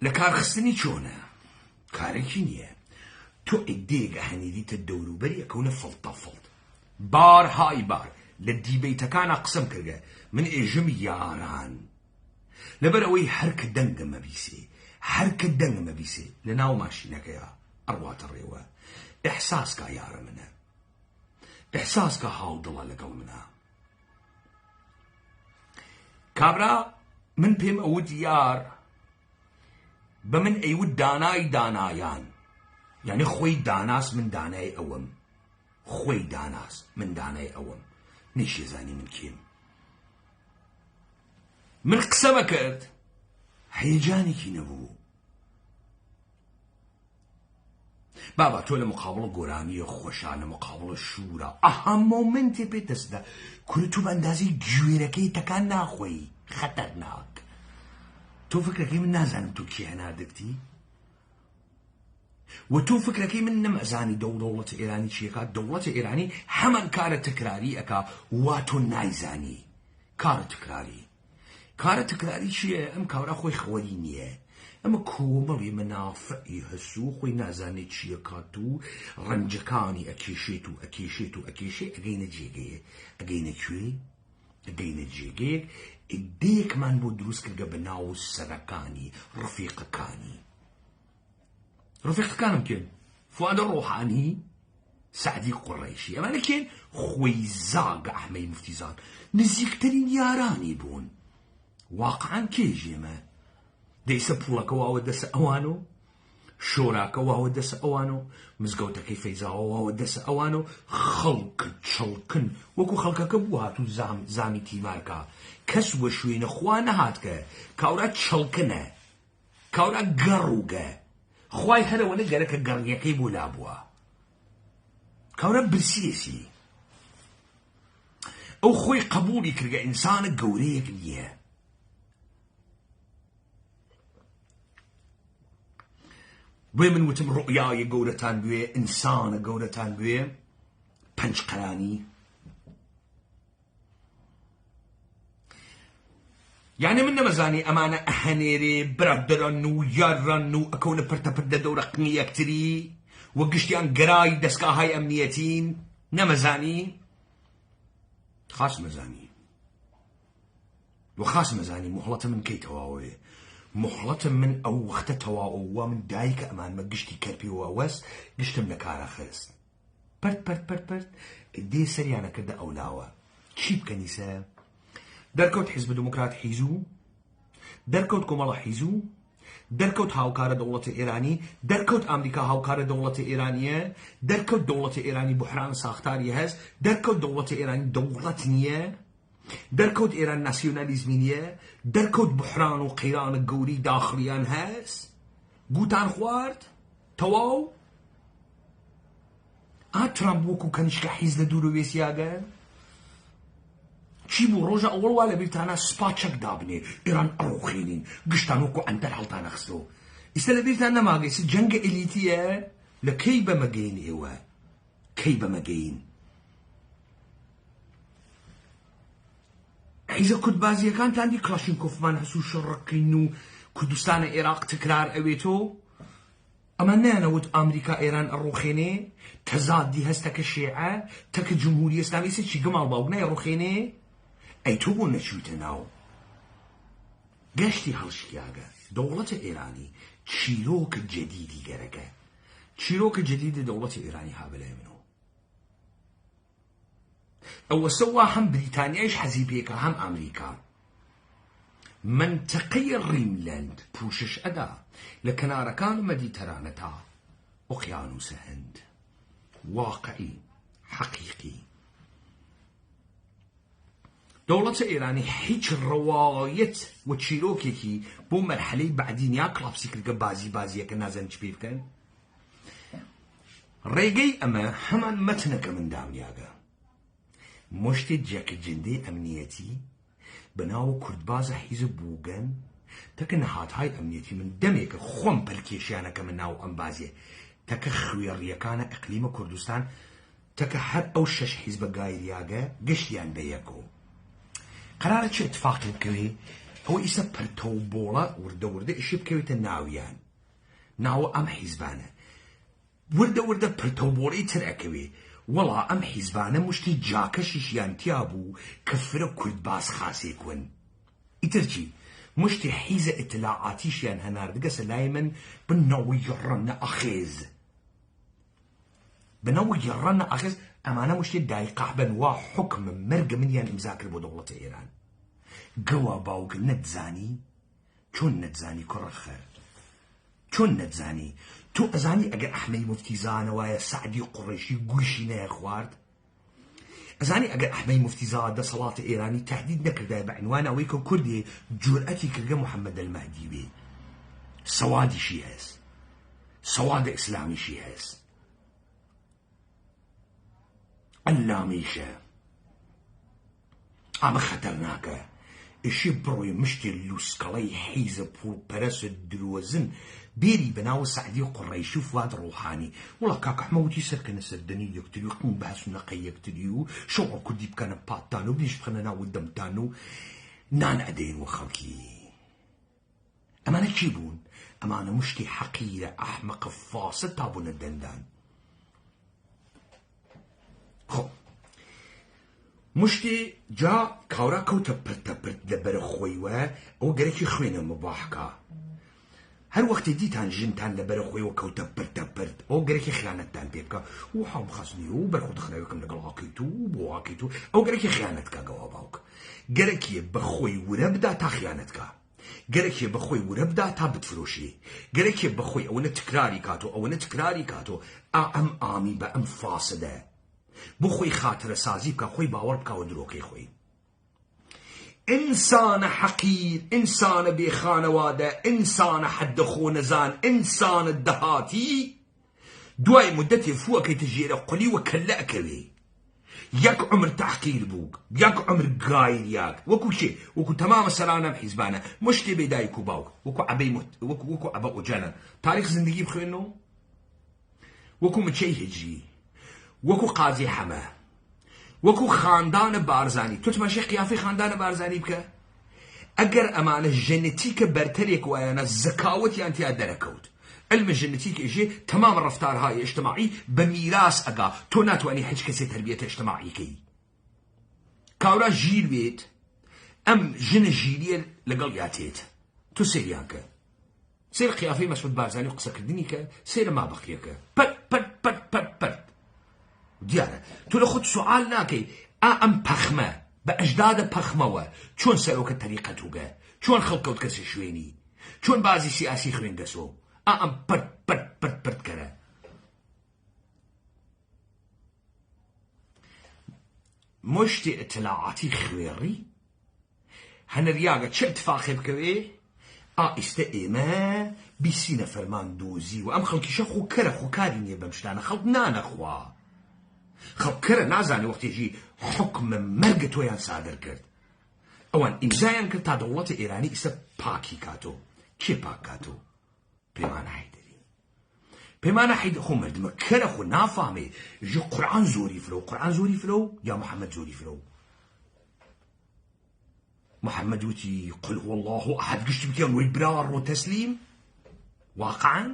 لە کارخستنی چۆنە کارێکی نییە تۆ ئیدێگە هەنیدیتە دەوروبەری ئەکەونە فڵتەفڵت بارهای بار لە دیبەیتەکانە قسەم کردە من ئێژم یاران لەبەر ئەوەی هەرکە دەنگە مەبیسێ لە ناو ماشینەکەیە ئەڕواتە ڕێوە ئەحساسکە یارە منە ئەحساسکە هاودڵە لەگەڵ منە کابرا من پێم ئەوت یار بە من ئەیوت دانای دانایان یعنی خۆی داناس من دانای ئەوەم خۆی داناس من دانای ئەوەم نیشێزانی من کێم من قسەمە کرد هەیەجانێکی نەبوو بابا تۆ لە مقابڵە گۆرانیە خۆشە لە مقابڵە شوورە ئەها مۆمنتێ پێ دەستدا کورە تو بە ئەندازەی گوێرەکەی تەکان ناخۆی خەتەرناک تۆ فکرەکەی من نازانم تۆ کێ هەناردەکتی و تۆ فکرەکەی من نەمەزانی دەوڵەتە ئێرانی چیەکە دەوڵەتە ئێرانی هەمان کارە تکراری ئەکا وا تۆ نایزانی کارە تکراری چییە ئەم کارە خۆی خەوەری نییە ئەمە کۆمەڵی مەنافعی هەسوو خۆی نازانێت چییە کات و ڕەنجەکانی ئەکێشێت و ئەگەینە جێگەیە ئەگەینە کوێ ئەگەینە جێگەیەک ئیدەیەکمان بۆ دروست کردە بە ناو سەرەکانی ڕفیقەکانم کرد فوادە ڕۆحانی سعدی قڕیشی ئەمانە کێن خۆی زاگە ئەحمەی موفتیزان نزیکترین یارانی بوون واقعان کێژێمە دەیسە پوڵەکە واوە دەسە ئەوان و شۆراکە واوە دەسە ئەوان و مزگەوتەکەی فەیزاوە واوە دەسە ئەوان و خەڵک چڵکن وەکو خەڵکەکە بوو هاتوو زامی تیمارکە کەس وە شوێنە خوا نەهاتکە کاورا چڵکنە کاورا گەڕوگە خوای هەرەوەنە گەرەکە گەڕیەکەی بۆ لابووە کاورا برسیێسی ئەو خۆی قبولی کردگە ئینسانە گەورەیەک نییە بۆیە من وتم ڕوئیایە گەورەتان بوێ ئینسانە گەورەتان بوێ پەنجقەرانی یعنی من نەمەزانی ئەمانە ئەهەنێرێ برادران و یاران و ئەکەونە پرتەپردە دەورەقنی یەکتری وە گشتیان گەرای دەستگاهای ئەمنیەتین نەمەزانی خاص مەزانی وە خاص مەزانی موحڵەتە من کەی تەواوێ موحڵەتە من ئەو وەختە تەواوە من دایکە ئەمانمە گشتی کەرپیەوە وەست گشتم لە کارە خست پەرت دێ سەریانە کردە ئەولاوە چی بکەنیسە دەرکەوت حیزب دموکرات حیزوو دەرکەوت کۆمەڵە حیزوو دەرکەوت هاوکارە دەوڵەتی ئێرانی دەرکەوت ئەمریکا هاوکارە دەوڵەتی ئێرانیە دەرکەوت دەوڵەتی ئێرانی بوحران ساختاری هەست دەرکەوت دەوڵەتی ئێرانی دەوڵەت نییە دەرکەوت ئێران ناسیۆنالیزمی نییە دەرکەوت بوحران و قەیرانە گەوری داخلیان هەست گوتان خوارد تەواو ترامپ وەکو کەنیشکە حیز لە دوور و وێسیاگە چی بوو ڕۆژە ئەوڵ وا لە بیرتانە سپا چەک دابنێ ئێران ئەڕوخێنین گشتان وەکو ئەندەر هەڵتانە خستۆ ئیستا لە بیرتان نەماگەیسە جەنگە ئێلیتیە لە کەی بەمەگەین ئێوە کەی بەمەگەین حیزە کوردبازیەکانتان دی کلاشینکۆفمان هەسوو شەڕەکەین و کوردستانە عێراق تکرار ئەوێتۆ ئەمە نانەوت ئەمریکا ئێران ئەڕوخێنێ تەزادی هەست تەکە شێعە تەکە جمهوری ئیسلامی سە چی گەماڵ باوک نایڕوخێنێ ئەی تۆ بۆ نەچوویتە ناو گەشتی هەڵشکیاگە دەوڵەتە ئێرانی چیرۆکە جەدیدی گەرەکە چیرۆکە جەدیدی دەوڵەتی ئێرانی هابلای منەوە ئەوە سەوا هەم بریتانیایش حەزی پێکە هەم ئەمریکا منتەقەی ڕیملەند پوشش ئەدا لە کەنارەکان مەدیتەرانەتا ئۆقیانوسە هەند واقعی حەقیقی دەوڵەتە ئێرانی هیچ ڕەوایەت و چیرۆکێکی بۆ مەرحەلەی بەعدینیا کڵاپسی کردگە بازیەکە نازەن چ پێ بکەن ڕێگەی ئەمە هەمان مەتنەکە منداویاگە مشتێ جێکە جندەی ئەمنیەتی بەناو کوردبازە حیزب بووگەن تەکە نەهاتهای ئەمنیەتی من دەمێکە خۆم پەرکێشیانەکە من ناو ئەم بازێ تەکە خوێڕیەکانە ئەقلیمە کوردستان تەکە هەر ئەو شەش حیزبە گایریاگە گەشتیان بەیەکۆ قرارە چه اتفاقی بکەوێ ئەوە ئیسە پەرتەو بۆڵە وردە ئیشی بکەوێتە ناویان ناوە ئەم حیزبانە وردە پەرتەو بۆڵەی تر ئەکەوێ وەڵا ئەم حیزبانە مشتی جاکەشیشیان تیا بوو کە فرە کوردباز خاسێکون ئیتر چی مشتی حیزە ئیتلاعاتیشیان هەناردگە سەلای من بنەوەی ڕەنە ئەخێز بنەوەی ڕەنە ئەخێز ئەمانە مشتی دایقەحبن وا حکم مەرگە منیان ئیمزا کرد بۆ دەوڵەتە ئێران گەوا باوک نەتزانی چۆن نەتزانی کوڕەخە چۆن نەتزانی تۆ ئەزانی ئەگەر ئەحمەی موفتیزانە وایە سعدی قوڕیشی گویشی نەیە خوارد ئەزانی ئەگەر ئەحمەی موفتیزا دەسەڵاتە ئێرانی تهدید نەکردای بە عنوان ئەوەی کە کوردی جورئەتی کردگە محەممەد المەهدی بێ سەوادیشی هەست سەوادە ئیسلامیشی هەست ئەللامیشە ئەمە خەتەرناکە ئیشی بڕۆی مشتی لوسکەڵەی حیزە پوڵپەرەسە درۆزن بێری بەناو سعدی قوڕیشی و فواد ڕۆحانی وڵا کاکە ئەحمەوتی سەرکەنە سەردەنی یەکتری و قم بەهەس و نەقەی یەکتری و شەوڕە کوردی بکەنە پاتان و بنیش بخەنە ناو دەمتان و نان ئەدەین و خەڵکی ئەمانە چی بوون؟ ئەمانە مشتی حەقیرە ئەحمەقە فاسد تا بوونە دەندان خۆ مشتی جا کاورا کەوتە پرتەپرت لەبەرە خۆیوە ئەوە گەرەکی خوێنە مباحکە هەر وەختێ دیتان ژنتان لەبەرە خۆیەوە کەوتە پرتە پرت ئەو گەرەکی خیانەتتان پێ بکە و حاڵ بخەستنی و بەرخۆدەخراوەکەم لەگەڵ ئاکەیت و بۆ ئاکەیت و ئەو گەرەکی خیانەتکە گەوا باوک گەرەکیە بە خۆی ورە بدا تا خیانەتکە گەرەکیە بە خۆی ورە بدا تا بتفرۆشی گەرەکیە بە خۆی ئەوەنە تکراری کاتۆ ئەوەنە تکراری کاتۆ ئەم ئامی بە ئەم فاسدە بۆ خۆی خاترە سازی بکە خۆی باوەڕ بکەوە درۆکەی خۆی ئینسانە حەقیر ئینسانە بێخانەوادە ئینسانە حەدە خۆنەزان ئینسانە دەهاتی دوای مدەتێ فووەکەیتە ژێرە قولی وە کەلە ئەکەوێ یەک عمر تەحقیر بووک یەک عمر گایریاک وەکو شێ وەکو تەمامە سەرانەم حیزبانە مشتێ بێ دایک و باوک وەکو عەبە ئۆجەلە تاریخ زندگی بخوێنەوە وەکو مچەی هجری وەکو قازی حەمە وەکو خاندانە بارزانی تۆ تماشای قیافەی خاندانە بارزانی بکە ئەگەر ئەمانە ژەنێتیکە بەرتەرێک وایەنە زەکاوەتیان تیا دەرەکەوت علم ژەنێتیک ئێژێ تەمام ڕەفتارهای ئیجتماعی بە میراس ئەگا تۆ ناتوانێ هیچ کەسێ تەربیەتە ئیجتماعیکەی کاورا ژیر بێت ئەم ژنە ژیریە لەگەڵ یاتێت تۆ سێریان کە سێر قیافەی مەسعود بارزانی و قسەکردنی کە سێرە مابەخیەکە پەت پەت پەت پەت پەت دیارە تۆ لە خۆت سوال ناکەی ئەم پەخمە بە ئەجدادە پەخمەوە چۆن سەرۆکە تەریقەت وگە چۆن خەڵکەوت کەسێ شوێنی چۆن بازی سیاسی خوێنگەسۆ ئەم پەت پەت پەت پەت کەرە مشتی ئەتلاعاتی خوێڕی هەنەریاگە چه اتفاقی بکەوێ ئائیستە ئێمە بیسینە فەرمان دۆزی و ئەم خەڵکیشە خۆکەرە خۆکاری نییە بەم شتانە خەڵک نانەخوا خەڵکەرە نازانێ وەختێکی حکمە مەرگە تۆیان سادر کرد ئەوان ئیمزایان کرد تا دەوڵەتە ئێرانی ئیسە پاکی کاتۆ کێ پاک کاتۆ پەیمانە حەیدەری پەیمانە حەیدەری خۆ مردمە کەرە خۆ نافامێ ژە قورئان زۆری فرۆ قورئان زۆری فرۆ یا محەممەد زۆری فرۆ محەممەد وتی قل هو الله ئەحەد گشتی بکەن وەی برار و تەسلیم واقعا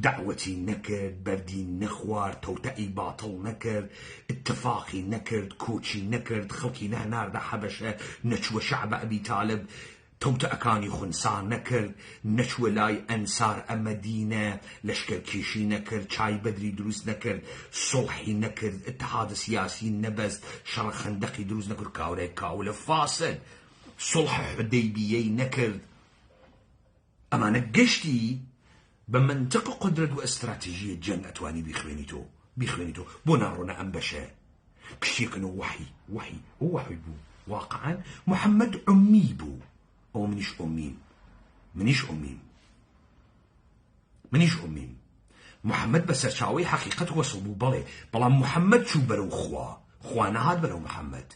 دعوەتی نەکرد بەردی نەخوارد تەوتەئی باتڵ نەکرد اتفاقی نەکرد کۆچی نەکرد خەڵکی نەهناردە حەبەشە نەچووە شەعبە ئەبی تالب تەوتەئەکانی خونسان نەکرد نەچووە لای ئەنسار ئەمەدینە لەشکەرکێشی نەکرد چای بەدری دروست نەکرد سڵحی نەکرد اتحادە سیاسی نەبەست شەڕە خەندەقی دروست نەکرد کاورەیە کاولە فاسد سڵح حودەیبیەی نەکرد ئەمانە گەشتی بە منطق قدرت و ئەستراتیژیە جەنگ ئەتوانی بیخوێنیتۆ بۆ ناڕۆنە ئەم بەشە کشتێکن و وحی بوو واقعا محەممەد ئومی بوو ئەو منیش ئومیم محەممەد بە سەرچاوەی حەقیقەت وەسڵ بوو بەڵێ بەڵام محەممەد چوو بەرەو خوا نەهات بەرەو محەممەد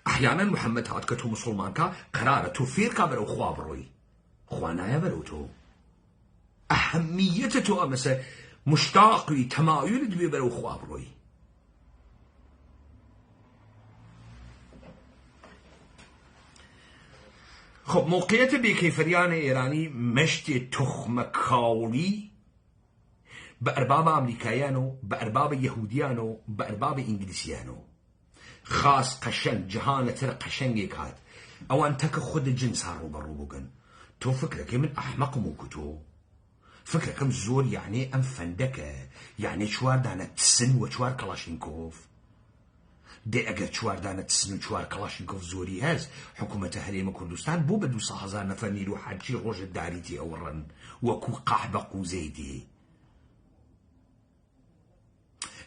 ئەحیانەن محەممەد هات کە تۆ موسڵمانکە قەرارە تۆ فێرکا بەرەو خوا بڕۆی خوا نایە بەرەو تۆ ئەهەمیەتە تۆ ئەمەسە مشتاقی تەمایلت بێ بەرەو خوا بڕۆی خب موقعیت بێکەیفەریانە ئێرانی مەشتێ تخمە کاوڵی بە ئەربابە ئەمریکایان و بە ئەربابە یەهودیان و بە ئەربابە ئینگلیسیان و خاس قەشەنگ جەهانەتر قەشەنگێک هات ئەوان تەکە خودە جنس هاڕوبەڕوو بووگەن تۆ فکرەکەی من ئەحمەقم و کتۆ فکرەکەم زۆر یعنی ئەم فەندەکە یعنی چوار دانە تسن و چوار کەڵاشینکۆڤ دێ ئەگەر چواردانە تسن و چوار کەڵاشینکۆڤ زۆری هەست حکوومەتە هەرێمە کوردستان بۆ بە 200,000 نەفەر نیرو حەجی ڕۆژت داریتی ئەوڕن وەکو قەحبە قوزەی دێ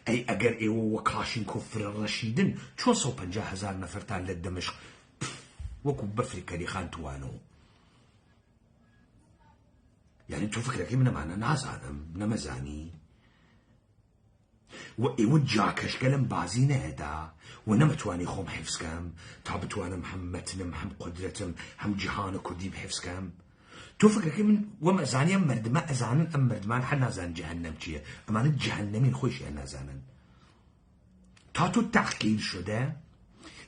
ئەی ئەگەر ئێوە وە کڵاشینکۆڤ فرە ڕەشیدن چۆن 150,000 نەفەرتان لە دەمەشق وەکو بەفری کەریخان توانەوە یعنی تۆ فکرەکەی منەمانە نازانم نەمەزانی و ئێوە جاکەشکە لەم بازی نەهێدا و نەمەتوانی خۆم حیفزکەم تا بتوانم هەم مەتنم هەم قودرەتم هەم جیهانە کوردی بحیفزکەم تۆ فکرەکەی من وەمەزانی ئەم مردمە ئەزانن ئەم مردمان هەر نازانن جەهەنەم چییە ئەمانە جەهەنەمین خۆشیان نازانن تا تۆ تەحقیر شدە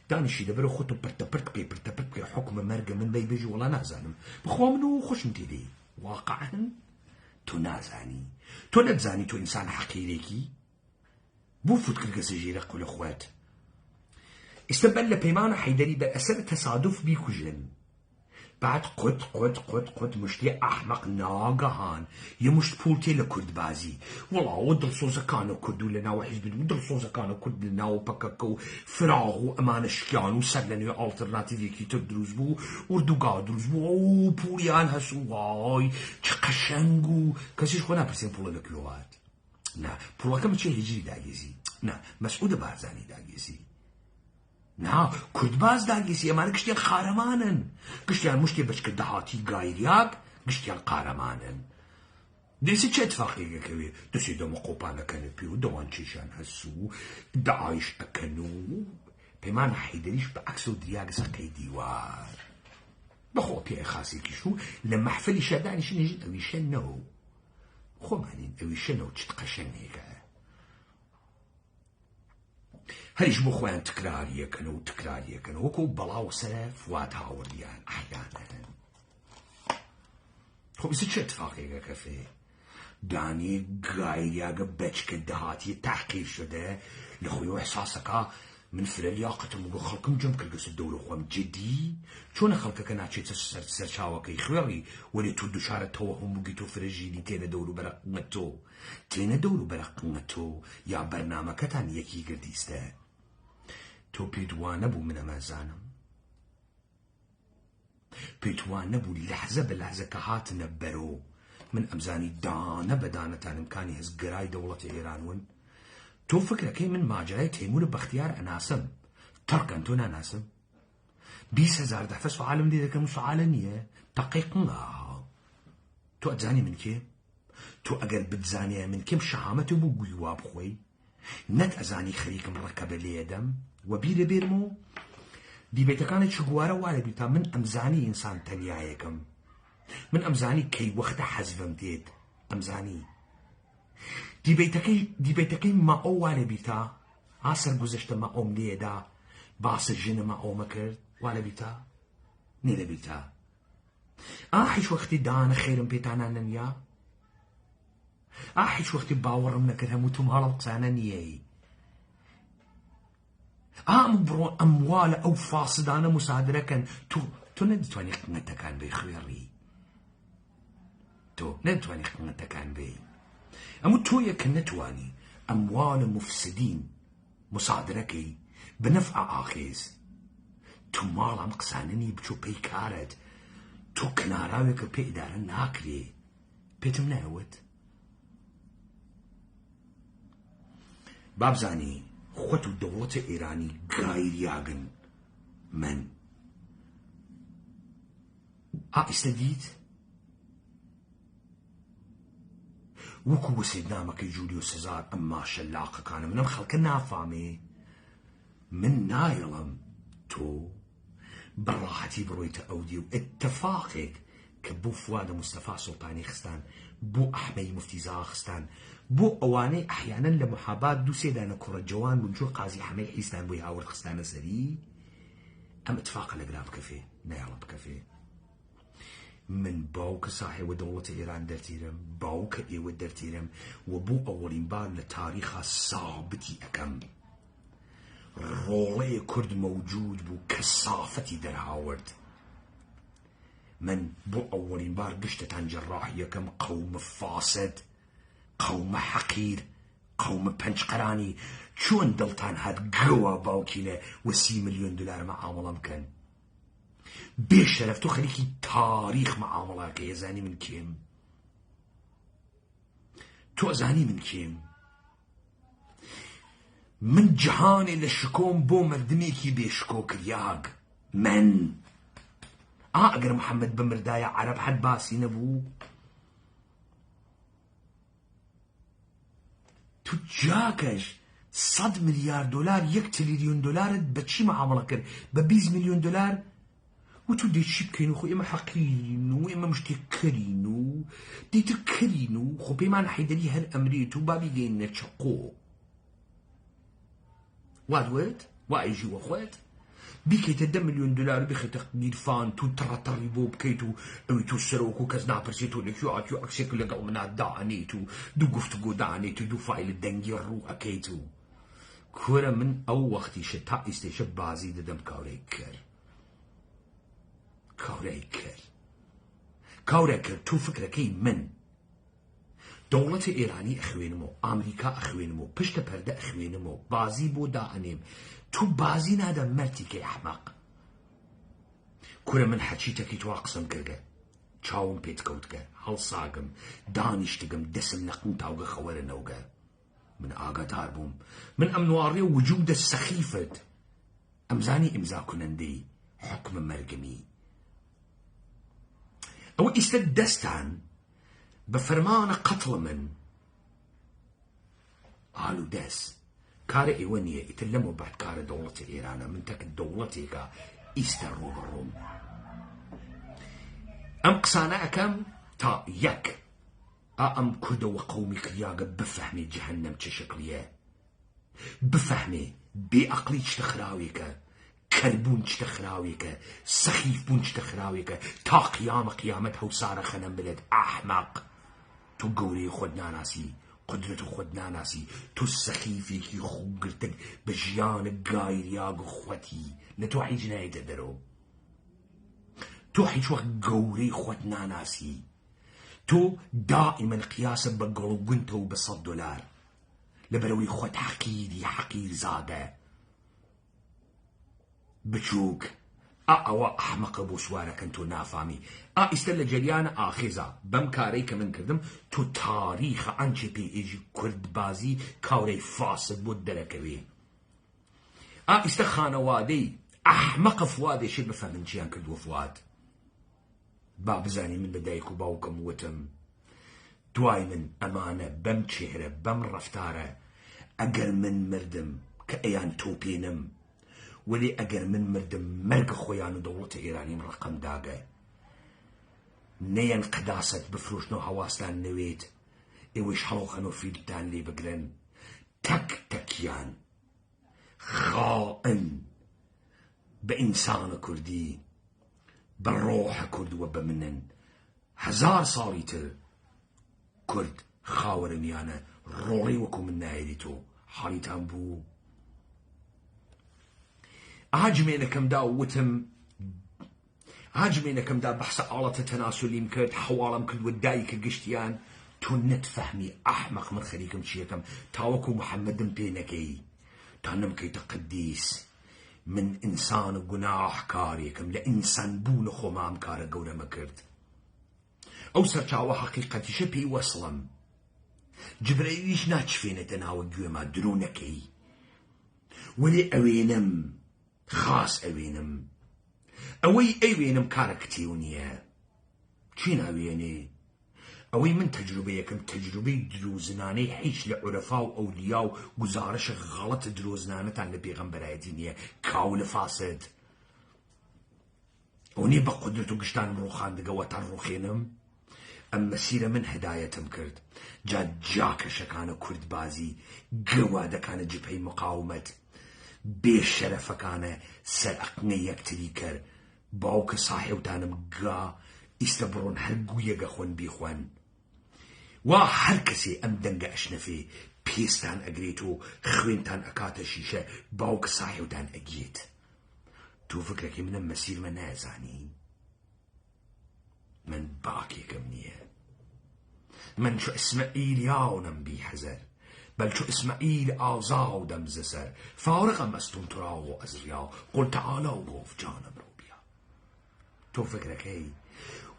دانیشی دەبەرە خۆتۆ پرتەپرت بکەی حکمە مەرگە من بەی بێژی وەڵا نازانم بخوا من و خۆشم تێدەی واقعا تۆ نازانی تۆ نەتزانی تۆ ئینسان حەقیرێکی بۆ فوت کرد کەسە ژێرە قولە خوات ئێستا بەر لە پەیمانە حەیدەری بەر ئەسەر تەسادف بیکوژن بعد قد مشتي أحمق ناقهان يمشت بولتي لكرد بازي والله ودل صوزا كانوا كردو لنا وحزب ودل صوزا كانوا كرد لنا وبكاكو فراغو أمان شكيانو سرلنو ألترناتيفي كي تدروز بو وردوغا دروز بو أو بوليان هسو واي چقشنگو كسيش خونا برسين بولا لكلوات نا بولا كم چه هجري داگيزي نا مسعود بارزاني داگيزي نا کردباز داگیسی امان گشتیان خارمانن گشتیان مشتی بچک دهاتی گایریاک گشتیان قارمانن دیسی چه اتفاقی که دسی دم قوپان کنه پیو دوان چیشان هسو داعش اکنو پیمان حیدریش به عکس و دیاگ زقی دیوار بخو پی خاصی کشو لمحفلی شدانش نجد اویشن نو خو مانین اویشن نو چت قشنگه هەریش بۆ خۆیان تکراریەکەن وەکو بەڵاو سەرە فوات هاوردیان ئاحیانە خۆ بیست چه اتفاقێکە کەفێ دانی گایریاگە بەچکە دەهاتی تحقیر شده لەخۆیەوە احساسەکە من فرە لیاقەتم وگە خەڵکم جەم کردگەسە دەورە خۆم جدی چۆنە خەڵکەکە ناچێتە سەرچاوەکەی خوێڵی وەلێ تو دووشارە تەوەهم بووگی تۆ فرەژینی تێنە دەور و بەرەقمە تۆ یا بەرنامەکەتان یەکی گردیستە تۆ پێت وا نەبوو من ئەمەزانم پێت وا نەبوو لەحزە بە لەحزەکە هاتنە بەرۆ من ئەمزانی دانە بەدانەتان ئیمکانی هەستگرای دەوڵەتی ئێرانون تۆ فکرەکەی من ماجرای تەیمور بەختیار ئەناسم تەڕکەن تۆ ناناسم 20,000 دەفە سوالم لێ دەکەم و سوالە نییە تەقیقا تۆ ئەتزانی من کێم تۆ ئەگەر بتزانیە من کێم شەهامەتە بوو گووی وا بخۆی نەت ئەزانی خەریکم ڕەکەبە لێدەم و بیرە بێرم و دیبێتەکانی چ گوارە وا لەبی تا من ئەمزانی ئینسان تەنیایەکەم من ئەمزانی کەی وەختە حەزبم دێت ئەمزانی دیبێتەکەی ماۆ وا لەبی تا ئاسەر گوزەشتە ماۆم لێدا باسە ژنە ماۆمە کرد وا لەبی تا نێ لەبی تا هیچ وەختی دانە خێرم پێتانە نەنیا هیچ وەختی باوەڕم نەکرد هەموو توم هەڵم قسانە نییەی بڕۆ ئەموالە ئەو فاسدانە مسادرەکەن تۆ نەدەتوانی قنەتەکان بێ خوێڕی تۆ نەدەتوانی قنەتەکان بێ ئەموو تۆیە کە نەتوانی ئەموالە مفسدین مسادرەکەی بنەفع ئاخێز تو ماڵ ئەم قسانەنی بچۆ پێی کارت تۆ کناراوێکە پێ ئیدارە ناکرێ پێتم نایوت بابزانی خۆت و دەوڵەتە ئێرانی گایریاگن من ئیستا دیت وەکو وەسێدنامەکەی جولیۆ سێزار ئەم ماشە لاقەکانە منەم خەڵکە نافامێ من نایڵم تۆ بەڕاحەتی بڕۆیتە ئەودی و ئەتەفاقێک کە بۆ فوادە مستەفا سوڵتانی خستان بۆ ئەحمەی موفتیزا خستان بۆ ئەوانەی ئەحیانەن لە محابات دوو سێدانە کوڕە جوان بوون جۆ قازی حەمەی حیستان بۆی هاورد خستانە سەری ئەم ئەتفاقە لەگرا بکەفێ نایڵە بکەفێ من باوکە ساحێوە دەوڵەتە ئێران دەرتیرم باوکە ئێوە دەرتیرم و بۆ ئەوەڵین بار لە تاریخا سابتی ئەەکەم ڕۆڵەیە کورد مەوجود بوو کە سافەتی دەرهاورد من بۆ ئەوەڵین بار گشتتان جەڕاحیەکەم قەومە فاسد قەومە حەقیر قەومە پەنجقەرانی چۆن دڵتان هات گەوە باوکی لە و30 ملیۆن دلار مەعامەڵە بکەن بێشەرەف تۆ خەریکی تاریخ مەعامەڵاکە ئێزانی من کێم تۆ ئەزانی من کێم من جهانێ لە شکۆم بۆ مردمێکی بێشکۆ کریاگ من ئەگەر محەممەد بمردایە عەرەب حەد باسی نەبوو تو جاکەش 100 ملیار دلار 1 تریلیۆن دلارت بە چی مەعامەڵە کرد بە 20 ملیۆن دلار و تو دەی چی بکەین و خۆ ئێمە حەقیرین و ئێمە مشتێککەرین و دەیتر کەرین و خۆ پێیمان حەیدەری هەر ئەمرێت و بابی گەینە چەقۆ وادوێت وا ئەیژی وە خۆت بیکەیتە 10 ملیۆن دلار بخێتە گیرفان تو تڕەتەڕی بۆ بکەیت و ئەوی تو سەرۆک و کەس ناپرسێت و لەکوێ ئاتی و ئەکسێک لەگەڵ منات دانیت و دوو گفتوگۆ دانیت و دوو فایل دەنگی ڕوو ئەکەیت و کۆرە من ئەو وەختیشە تا ئیستێشە بازی دەدەم کاورەی کرد کاورای کرد تو فکرەکەی من دەوڵەتی ئێرانی ئەخوێنمەوە ئامریکا ئەخوێنمەوە پشتە پەردە ئەخوێنمەوە بازی بۆ دائەنێم تو بازی نادە مەرتیکەی ئەحمەق کورە من حەچیتەکەی توا قسم کردە چاوم پێت کەوتکە هەڵساگم دانیشتگم دەسم نەقم تاوگە خەوەرە نەوگە من ئاگادار بووم من ئەم نواڕێ وجودە سەخیفت ئەمزانی ئیمزا کونەندەی حکم مەرگمی ئەوە ئیستە دەستان بە فەرمانە قەتڵ من ئالو دەست کارە ئێوە نییە ئیتر لەمە بەد کارە دەوڵەتی ئێرانە من تەک دەوڵەتێکە ئیستە ڕوبەڕووم ئەم قسانە ئەەکەم تا یەک ئەم کوردەوە قەومی کریاگە بفەهمێ جەهەنەم چه شکلیە بفەهمێ بێعەقلی چتە خراوێکە کەربوون چتە خراوێکە سەخیف بوون چتە خراوێکە تا قیامەت هەوسارە خەنەم بلێت ئەحمەق تو گەورەی خۆت ناناسی قدرت خۆت ناناسی تو سەخیفێکی خوگرتن بە ژیانە گایریاگ و خۆتی لە تۆ هیچ نایەتە دەرەوە تۆ هیچ وەخت گەورەی خۆت ناناسی تۆ دائما قیاسە بە گەڵگونتە و بە $100 لەبەرەوەی خۆت حەقیر زادە بچووک ئەوە ئەحمەقە بۆ سوارەکەن تۆ نافامی ئیستە لە جەریانە ئاخێزە بەم کارەی کە من کردم تۆ تاریخە ئەنچێ پێی ئێژی کوردبازی کاورەی فاسد بۆ دەرەکەوێ ئیستە خانەوادەی ئەحمەقە فوادێشێ بفەمن چیان کردووە فواد با بزانی من بە دایک و باوکم وتم دوای من ئەمانە بەم چێرە بەم ڕەفتارە ئەگەر من مردم کە ئەیان تۆپێنم ولی ئەگەر من مردم مەرگە خۆیان و دەوڵەتە ئێرانیم ڕقم داگە نەیەن قەداست بفرۆشن و هەواستان نەوێت ئێوەش هەڵۆخەن و فیلتان لێ بگرن تەک تەکیان خائن بە ئینسانە کوردی بە ڕۆحە کوردووە بە منن 1000 ساڵی تر کورد خاوەرمیانە ڕۆڵەی وەکو من نایەری تۆ حاڵیتان بوو هاجمێنەکەمدا بەحسە ئاڵەتە تەناسولیم کرد حواڵم کردووە دایکە گشتیان تۆ نەتفەهمی ئەحمەق من خەریکم چیەکەم تاوەکو محەممەدم پێ نەکەی تا نەمکەیتە قدیس من ئینسان و گوناحکارێکم لە ئینسان بوون خۆمام کارە گەورەمە کرد ئەو سەرچاوە حەقیقەتیشە پێی وەسڵم جبرەیلیش ناچفێنێتە ناوە گوێما درۆ نەکەی وەلێ ئەوێنم خاص ئەوێنم ئەوەی ئەوێنم کارە کتێو نییە چی ناوێنێ ئەوەی من تەجروبەیەکەم تەجروبەی درۆزنانەی هیچ لە عورەفا و ئەولیا و گوزارشە غەڵەتە درۆزنانەتان لە پێغەمبەرایەتی نییە کاو لە فاسد ئەو نیە بە قودرت و گشتانم ڕووخاندگەوە تا ڕووخێنم ئەم مەسیرە من هدایەتم کرد جاکەشەکانە کوردبازی گەوادەکانە جبهەی مقاومەت بێشەرەفەکانە سەر ئەقنەی یەکتری کرد باوکە ساحێوتانم گا ئیستە بڕۆن هەر گویەگە خۆن بیخۆن وا هەر کەسێ ئەم دەنگە ئەشنەفێ پێستان ئەگرێت و خوێنتان ئەکاتە شیشە باوکە ساحێوتان ئەگیێت تۆ فکرەکەی منم مەسیرمە نازانی من باکێکم نییە من چو ئیسمەعیل یاونم بی حەزەر بل چو إسماعيل آزادم زسر فارغم از ترا و از ریا قل تعالی و گفت جانم رو بیا تو فکرکی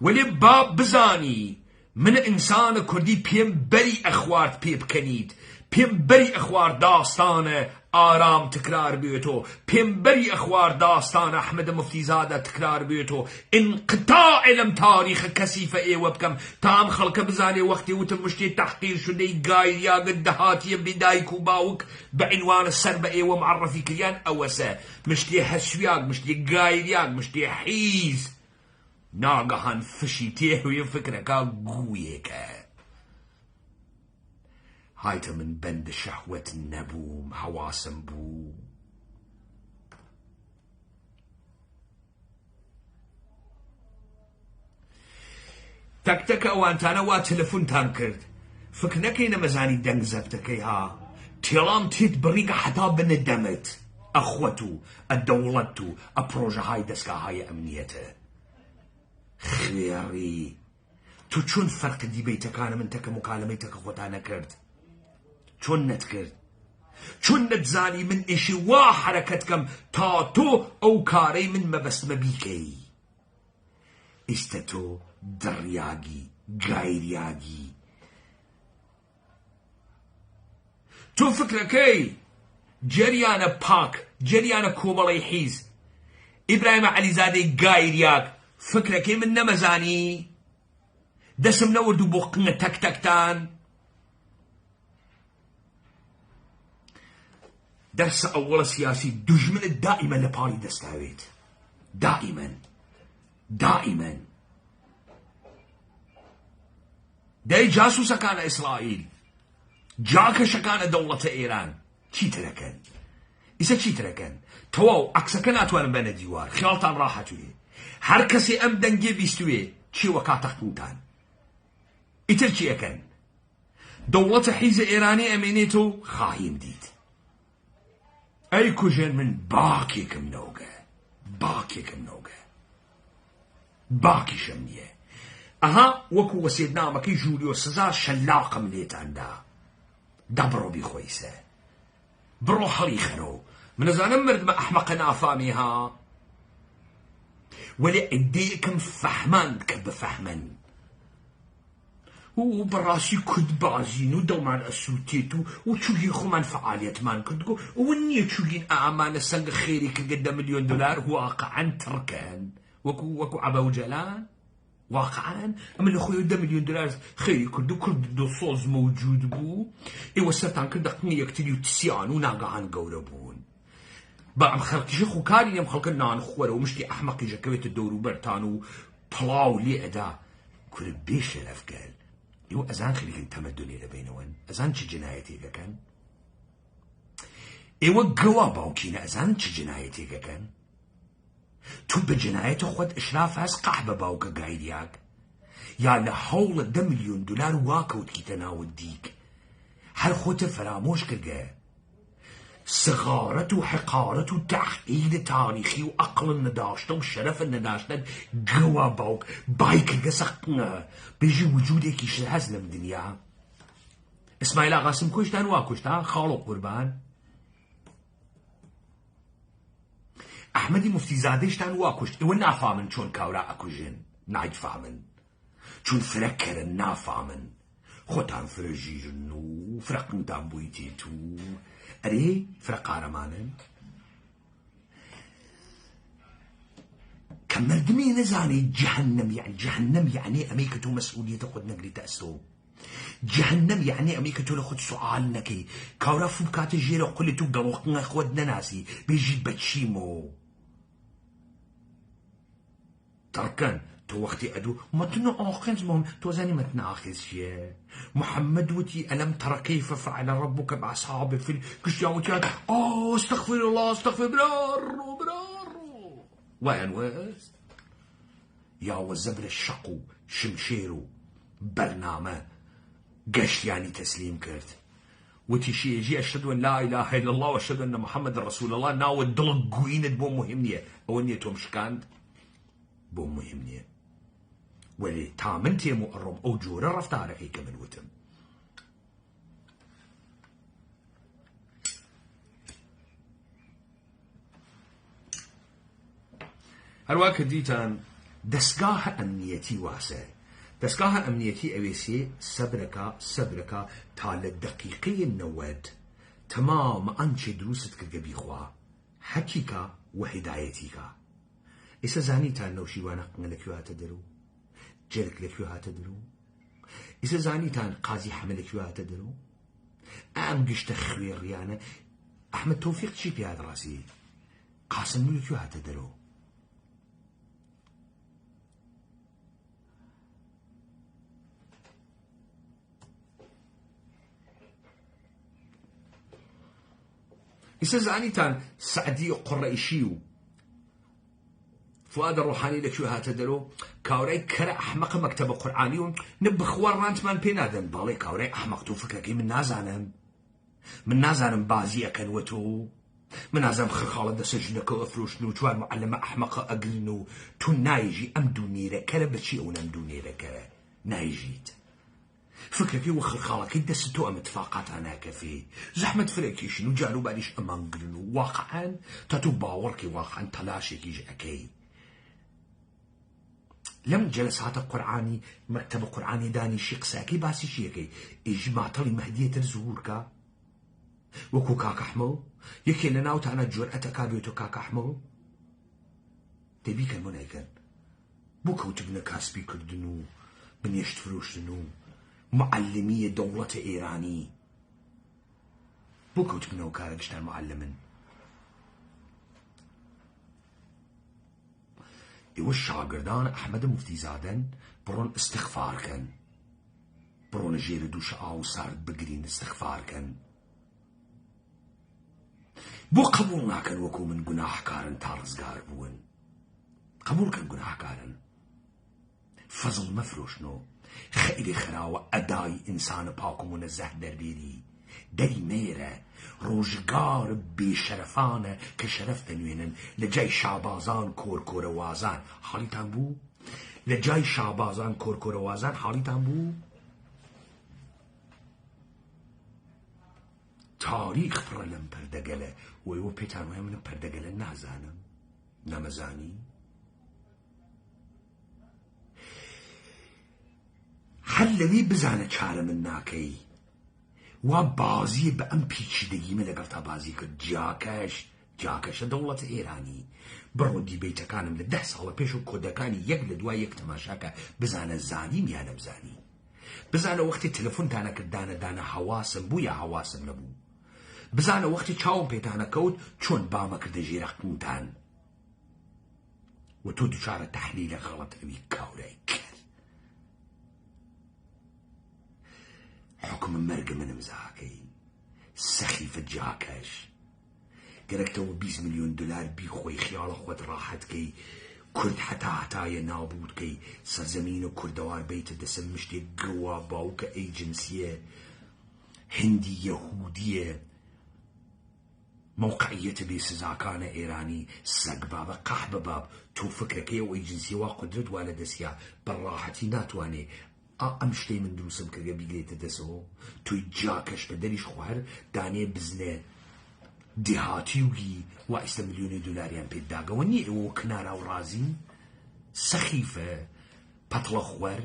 ولی باب بزانی من انسان کردی پیم بری اخوارد پی بکنید پیم بری اخوار داستان آرام تکرار بیتو پیم بری اخوار داستان احمد مفتیزاده تکرار بیتو انقطاع علم تاریخ کثیف ایوه بکم تام خلق بزاني وقتی وتم مشتی تحقیر شده گایریا دهاتی بدایک و باوک بعنوان السرب ایوه معرفی کریان اوسه مشتی هشویاگ مشتی گایریاگ مشتی حیز ناگهان فشی تیهوی فکرکا گویکه هایت من بند شهوت نبوم حواسم بو تک تک اوانتانا وا تلفونتان کرد فکر نەکەی نەمەزانی دەنگ زەبتەکەی ها تێڵام تێت بڕیکە حتا بنەدەمت ئەخوەت و ئەدەوڵەت و ئەپڕۆژەهای دەستگاهای ئەمنیەتە خێڕی تو چۆن فەرقی بەیتەکانە من تەکە مکالمەیتەکە خۆتان نەکرد چۆن نەتکرد چۆن نەتزانی من ئێشی وا حرەکەتکەم تا تۆ ئەو کارەی من مەبەستمە بیکەی ئێستا تۆ دڕیاگی گایریاگی تۆ فکرەکەی جەریانە پاک جەریانە کۆمەڵەی حیز ئیبراهیمە عەلیزادەی گایریاک فکرەکەی من نەمەزانی دەسم نەوەردوو بۆ قنگە تەک تەکتان دەرسە ئەوڵە سیاسی دوژمنت دائیمەن لە پاڵی دەستاوێت دائیمەن دەی جاسووسەکانە ئیسرائیل جاکەشەکانە دەوڵەتە ئێران چیترەکەن ئیسە چیترەکەن تەواو عەکسەکە ناتوانن بەنە دیوار خیاڵتان ڕاحەتوێ هەر کەسێ ئەم دەنگێ بیستوێ چیوە کاتەقوتان ئیتر چیەکەن دەوڵەتە حیزە ئێرانی ئەمێنێت و خاهیم دیت ئەی کوژێن من باکێکم نەوگە باکیشم نییە ئەها وەکو وەسێدنامەکەی ژولیۆ سزار شەلاقم لێتاندا دەبڕۆ بیخۆیسە بڕۆ هەڵی خەرەوە منەزانم مردمە ئەحمەقە نافامی ها وەلێ ئەدەیەکم فەحماند کە بفەحمن و بەڕاستی کوردبازین و دڵمان ئەسووتێت و چووگی خۆمان فعالیەتمان کردگۆ و نییە چووگین ئامانە سەنگە خێری کردگە 10 ملیۆن دلار واقعاً تڕکەن وەکو عەبەوجەلان واقعاً ئەمە لە خۆی 10 ملیۆن دلار خێری کرد و کورد دۆسۆز مەوجود بوو ئێوە سەرتان کردە قنگی یەکتری و تسیان و ناگەهان گەورە بوون بە ئەم خەڵکیشە خوکاری ئەم خەڵکە نانخۆرە و مشتی ئەحمەقیژەکەوێتە دەوروبەرتان و پڵاو لێ ئەدا کورد بێشەرەفگەل ئێوە ئەزان خەریکن تەمەدونێ لەبینەوەن ئەزان چ جنایەتێکەکەن ئێوە گەوا باوکینە ئەزان چ جنایەتێکەکەن تو بە جنایەتە خۆت ئشراف هەست قەح بە باوکە گایریاک یا لە هەوڵە 10 ملیۆن دلار واکەوتکیتە ناوت دیک هەر خۆتە فەرامۆش کردگە سغارەت و حقارەت و تەحقیل تاریخی و عەقڵ نەداشتە و شەرەف نەداشتن گەوا باوک بای کردگە سەقنە بێژی وجودێکیش هەست لەم دنیا ئیسماعیل ئاغاسم کوشتان وا کوشتا خاڵ و قوربان ئەحمەدی موفتیزادەیشتان وا کوشت ئێوە نافامن چۆن کاورا ئەکوژن نایفامن چون فرەکەرن نافامن خۆتان فرەژیرن و فرەقنتان بوویتێت و ئەرێ فرە قارەمانن کە مردمی نەزانێ جەهەنەم یعنی ئەمەی کە تۆ مەسئولیەتە خۆت نەگریتە ئەستۆ جەهەنەم یعنی ئەمەی کە تۆ لە خۆت سوعال نەکەی کاورا فوو بکاتە ژێرە قولێت و گەڵۆقنە خۆت نەناسی بێژی بەچیمۆ تەڕکەن تۆ وەختی ئەدوو مەتنە ئاخێز مۆم تۆ زانی مەتنە ئاخێز چییە محەممەد وتی ئەلەم تەڕە کەیفە فەعەلە ڕەبوکە بەئەصحاب الفیل کشتیاوتیان ئەستەغفر الله ئەستەغفر برارڕۆ وایان وەست یاوە زەبرە شەق و شمشێر و بەرنامە گەشتیانی تەسلیم کرد وتی شێژی ئەشهەدو ئەن لا ئیلاهە ئیلا الله وەشهەدو ئەنە محەممەد ڕەسوول الله ناوە دڵت گوینت بۆ مهم نییە ئەوە نییە تۆم شکاند بۆ مهم نییە وەلی تا من تێم و ئەڕۆم ئەو جۆرە ڕەفتارەکەی کە من وتم هەروە کە دیتان دەستگاهە ئەمنیەتی واسە دەستگاهە ئەمنیەتی ئەوێسێ سەبرەکە تا لە دەقیقەی 90 تەمامە ئەنچێ دروست کردگە بیخوا حەکیکە و هیدایەتیکە ئێستا زانیتان نەو شیوانە قنگە لەکوێ هاتە دەرو جەرگ لەکوێ هاتە دەرو ئێستا زانیتان قازی حەمە لەکوێ هاتە دەرو ئەم گشتە خوێڕیانە ئەحمەد تۆفیق چی پیاد ڕاستی قاسم لەکوێ هاتە دەرو ئێستا زانیتان سعدی قڕەیشی و فؤاد ڕۆحانی لەکوێ هاتە دەرۆ کاورای کەرە ئەحمەقە مەکتەبە قورئانی و نەبخوار ڕانتمان پێ نادەن باڵێ کاورای ئەحمەق تۆ فکرەکەی من نازانم بازی ئەکەن وە تۆ منازم خرخالة دا سجنك وافروشنو جوان معلمة أحمقة أقلنو تو نايجي أم دونيرة كرا بشي أون أم دونيرة كرا نايجيت فكركي وخرخالك دستو أم اتفاقات أنا كفي زحمة فريكي شنو جالو باليش أمانقلنو واقعا تاتو باوركي واقعا تلاشيكي جاكي لم جلسات القرآني مكتب القرآني داني شيق ساكي باسي شيكي إجماع طلي مهدية الزهوركا وكو كاك أحمو يكي لناو تانا جرأة كابيوتو كاك أحمو تبي كان منايكن بوكو تبنى كاسبي كردنو بنيشت فروشتنو معلمية دولة إيراني بوكو تبنى وكارجتان معلمن إيوش شاگردان أحمد مفتي زادن برون استغفار كن برون جير دوش آو سارد بگرين استغفار كن بو قبول ناكن وكو من گناح كارن تارزگار بون قبول كن گناح كارن فضل مفروشنو خيري خراوة أداي إنسان باكو منزه دربيري دەری مێرە ڕۆژگار بێشەرەفانە کە شەرەف دەنوێنن لە جای شابازان کۆرکۆرەوازان حاڵیتان بوو؟ لە جای شابازان کۆرکۆرەوازان حاڵیتان بوو؟ تاریخ پڕە لەم پەردەگەلە وەیوە پێتان وایە من پەردەگەلە نازانم نەمەزانی؟ هەر لەوێ بزانە چارە من ناکەی و بازی بە ئەم پیچیدەگیمە لەگەڵ تا بازی کرد جاکەشە دەوڵەتە ئێرانی بڕۆ دیبەیتەکانم لە 10 ساڵە پێش و کۆدەکانی یەک لە دوای یەک تەماشاکە بزانە زانیم یا نەمزانی بزانە وەختی تەلەفۆنتانە کردانە دانە هەواسم بوو یا هەواسم نەبوو بزانە وەختی چاوم پێتانە کەوت چۆن بامە کردە ژێرە قوتان و تۆ دووچارە تەحلیلە غەڵەت ئەوی کاورای کرد حكم مرق من مزاكي سخيفة جاكش قرقتو 20 مليون دولار بيخوي خيال خود راحت كي كرد حتى نابود كي سرزمين كردوار بيت دسم مشتي قوا باوك اي جنسية هندي يهودية موقعية بسزاكان ايراني سق بابا قحب باب تو فكرك اي جنسية وقدرت والدسيا بالراحتي ناتواني ئەم شتەی من دروستم کردگە بیگرێتە دەسەوە توی جاکەش بە دەریش خوار دانێ بزنێ دێهاتی وگی وا ئێستا ملیۆنی دۆلاریان پێداگەوە نییە ئەوە کنارا و ڕازین سەخیفە پەتڵە خوەر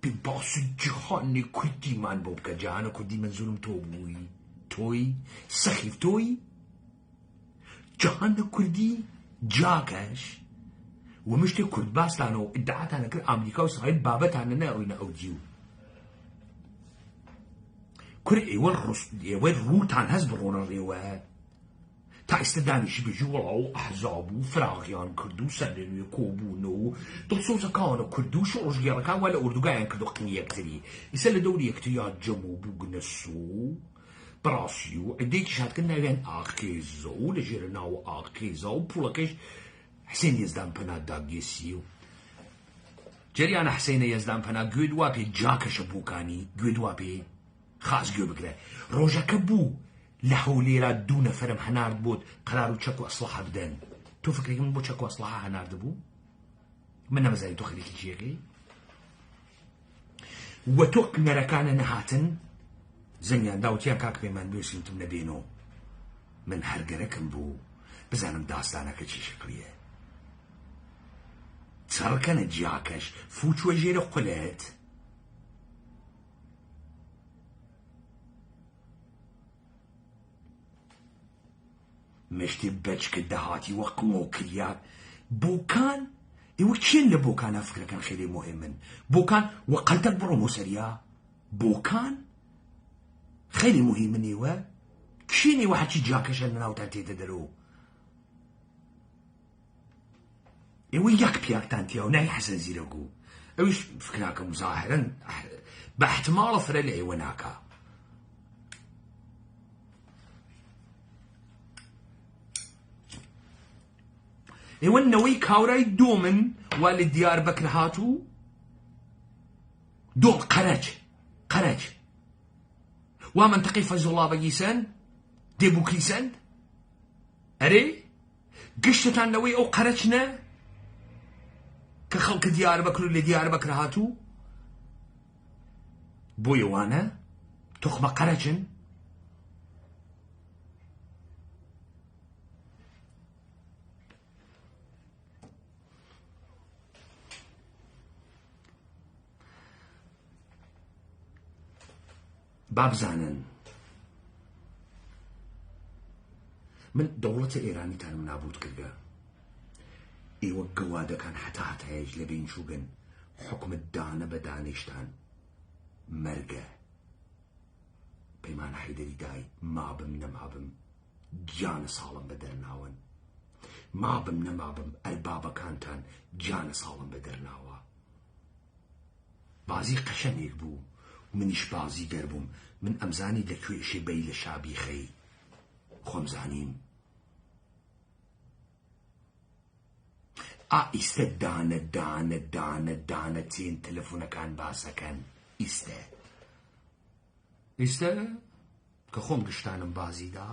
پێ باس جیهانی کوردیمان بۆ بکە جیهانە کوردی منزورم تۆ بووی تۆی سەخیف تۆی جیهانە کوردی جاکەش ومشتي كرد باستانه وادعات أنا كل أمريكا وإسرائيل بابتها أننا أوينا أوديو كل إيوال روت عن هزبرون الريوات تا استداني شي بجوالو أحزابو فراغيان كردو سنن يكوبونو دلسوزا كانو كردو شورج جيركا ولا أردوغان كردو قنية كتري يسال دوري اكتيات جمو بوغنسو براسيو عديك شاد كنا يان آخيزو لجيرناو آخيزو بولكيش حسين يزدان پنا داگیسیو جریان حسين يزدان پنا گویدوا پی جاکش بوکانی گویدوا پی خاص گوی بکره روژا کبو لحولیرا دو نفرم هنارد بود قرارو چکو اصلاحا بدن تو فکری من بو چکو اصلاحا هنارد بو من نمزانی تو خلیکی چیقی و تو نرکان نهاتن زنیان داوتیان کاک بیمان بیوسینتم نبینو من هرگرکم بو بزانم داستانك چی شکلیه تركن جاكش فوت وجير قلت مشتي بچك دهاتي وقمو كريات بوكان ايوه كين لبوكان افكر كان خيري مهم بوكان وقلتك برومو سريا بوكان خيري مهم ايوه كيني واحد شي جاكش انا وتانتي تدرو ايوه ياك بياك تانتيا وناي حسن زيرقو اوش فكراك مظاهرا باحتمال فرلعي وناكا ايوه النوي كاوراي دومن والد ديار بكر هاتو دوم قرج ومنطقي فيض الله بقيسان دێبوو کلیسەند ئەرێ گشتتان لەوەی ئەو قەرەچنە کە خەڵکە دیاربەکر و لە دیاربەکر هاتوو بۆیە وانە تۆخمە قەرەچن با بزانن من دەوڵەتە ئێرانیتانم نابوت کردە ئێوە گەوادەکان هەتا هەتایەک لە بین چووگن حکومت دانە بە دانیشتان مەرگە پەیمانە حەیدەری دای مابم نەمابم گیانە ساڵم بە دەرناون مابم نەمابم ئەربابەکانتان گیانە ساڵم بە دەرناوە بازی قەشەنێک بوو منیش بازی گەربووم من ئەمزانی لە کوێشێ بەی لە شابی خەی خۆم زانیم ئیستە دانە دانە دانە دانە چێن تەلەفۆنەکان باسەکەن ئیستە کە خۆم گشتانم بازیدا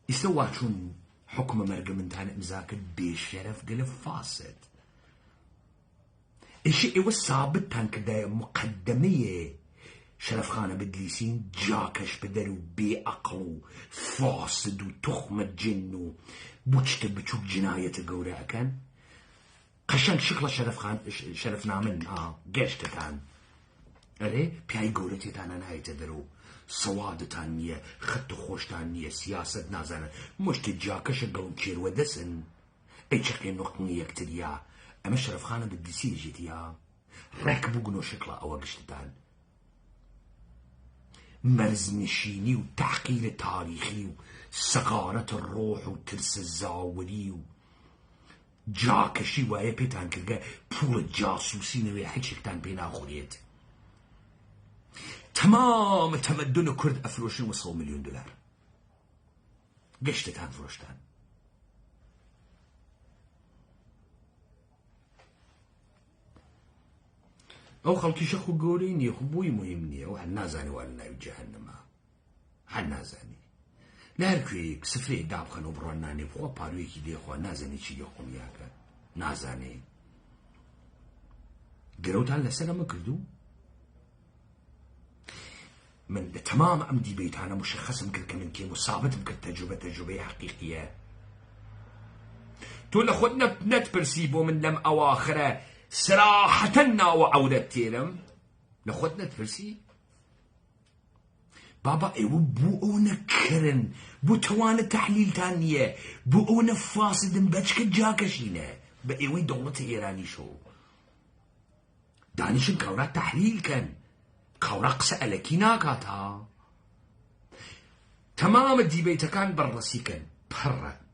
ئیستە واچوون حکومە مەرگە منتان ئیمزا کرد بێشەرەف گەلە فاسد ئیشی ئێوە سابتتان کردایە مقەدەمەیە شەرەفخانە بدلیسین جاکەش بدەر و بێعەقڵ و فاسد و تخمە جن و بوچتە بچووک جنایەتە گەورە ئەکەن قەشەنگ شکڵە شەرەفنامن گەشتتان ئەرێ پیای گەورە تێتانە نایەتە دەرەوە سەوادتان نییە خەت و خۆشتان نییە سیاست نازانن مشتی جاکەشە گەڵ کێروە دەسن ئەی چەقێ نوقنی یەکتریا ئەمە شەرەفخانە بدلیسی دژێتیا ڕێک بووگن و شکڵە ئەوە گشتتان مەرزنشینی و تحقیر تاریخی و سەقارەت ڕۆح و ترس زاوری و جاکەشی وایە پێتان کردگە پوڵە جاسووسی نەوەی هیچێکتان پێ ناخورێت تەمامە تەمەدن و کورد ئەفرۆشن و 100 ملیۆن دلار گەشتتان فرۆشتان ئەو خەڵکی شەخ و گەورەی نییە خو بۆی مهم نییە و هەر نازانێ وا لە ناوی جەهەنەمە هەر نازانی لە هەر کوێیەک سفرەیەک دابخەن و بڕۆن نانێ بخوا پارویەکی دێخوا نازانێ چی دێخۆمیاکە نازانێ گرەوتان لەسەر ئەمە کردو من لە تەمام ئەم دیبەیتانە مشەخەسم کرد کە من کێم و سابتم کرد تەجروبەی حەقیقیە تۆ لە خۆت نەتپرسی بۆ من لەم ئەواخرە سراحەتەن ناوە عەورەت تێرم لە خۆت نەتپرسی بابا ئێوە بۆ ئەو نەکردن بۆ تەوانە تەحلیلتان نییە بۆ ئەو نەفاسدن بەچکە جاکەشینە بە ئێوەی دەوڵەتە ئێرانیشۆ دانیشن کەورا تەحلیلکەن کەورا قسە ئەلەکی ناکاتها تەمامە دیبەیتەکان بەڕەسیکەن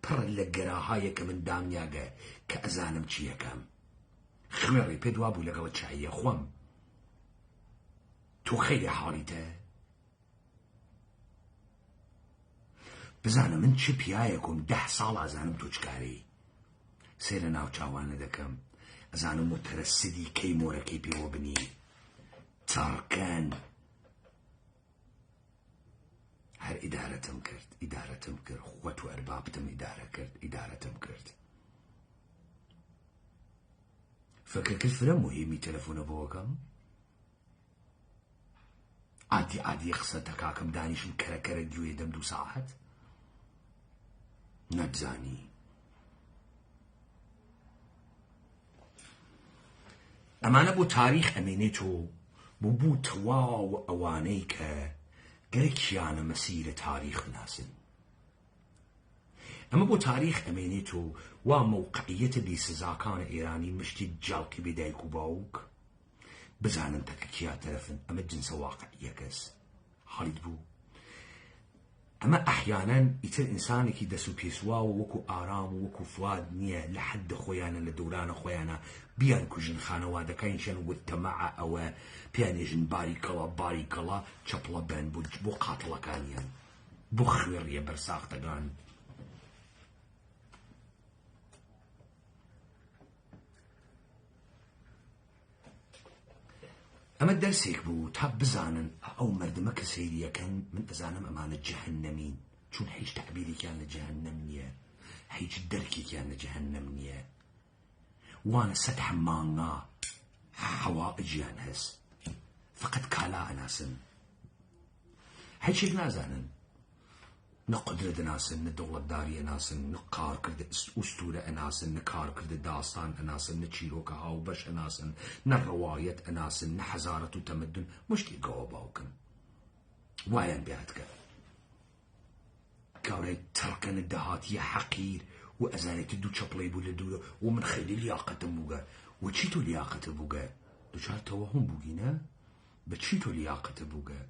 پڕ لە گەراهایە کە من دامنیاگە کە ئەزانم چی یەکەم خوێڕی پێ دوا بوو لەگەڵ چاییە خۆم تۆ خەیرێ حاڵیتە بزانە من چ پیایەکم 10 ساڵ ئازانم تۆ چکاری سێرە ناو چاوانە دەکەم ئەزانم متەرەسیدی کەی مۆرەکەی پێوە بنی چاڕکەن هەر ئیدارەتم کرد خۆت و ئەربابتم ئیدارەتم کرد فەکرکرد فرە مهمی تەلەفۆنە بۆوەکەم عادی قسە تەکاکەم دانیشم کەرەکەرە گوێ دەم 2 ساعت نەبزانی ئەمانە بۆ تاریخ ئەمێنێتەوە بۆ تەواو ئەوانەی کە گەرەکیانە مەسیرە تاریخ بناسن ئەمە بۆ تاریخ ئەمێنێتەوە وا مەوقعیەتە بێسزاکانە ئێرانی مشتی جاڵکی بێدایک و باوک بزانن تەکەکیا تەرەفن ئەمە جنسە واقعیە کەس حاڵیت بوو ئەمە ئەحیانەن ئیتر ئینسانێکی دەست و پێسواوە وەکو ئارام و وەکو فواد نییە لە حەدە خۆیانە لە دەورانە خۆیانە بیان کوژن خانەوادەکانیشان وتەمەعە ئەوە پیانێژن باریکەڵا چەپڵە بەن بۆ قاتڵەکانیان بۆ خوێڕیە بەرساختەکان ئەمە دەرسێک بوو تا بزانن ئەو مردمە کە سەیریەکەن من ئەزانم ئەمانە جەهەنەمین، چون هیچ تعبیرێکیان لە جەهەنەم نییە، هیچ دەرکێکیان لە جەهەنەم نییە، وانە سەد حەمانگا حەوائجیان هەست، فقط کالا ئەناسن، هیچێک نازانن، نە قدرت ئەناسن، نە دەوڵەتداری ئەناسن، نە کارکردە ئوستورە ئەناسن، نە کارکردە داستان ئەناسن، نە چیرۆکە هاوبەش ئەناسن، نە ڕەوایەت ئەناسن، نە حەزارەت و تەمەدن، مشتی گەوە باوکن وایان بێتکە کاورەی تەڕکەنە دەهاتیە حەقیر و ئەزانێتی دوو چەپڵەی بوو لە دوورە و من خەیلی لیاقەتم بووگە و چی تۆ لیاقەتە بووگە دوچار تەوەهم بووگینە بە چی تۆ لیاقەتە بووگە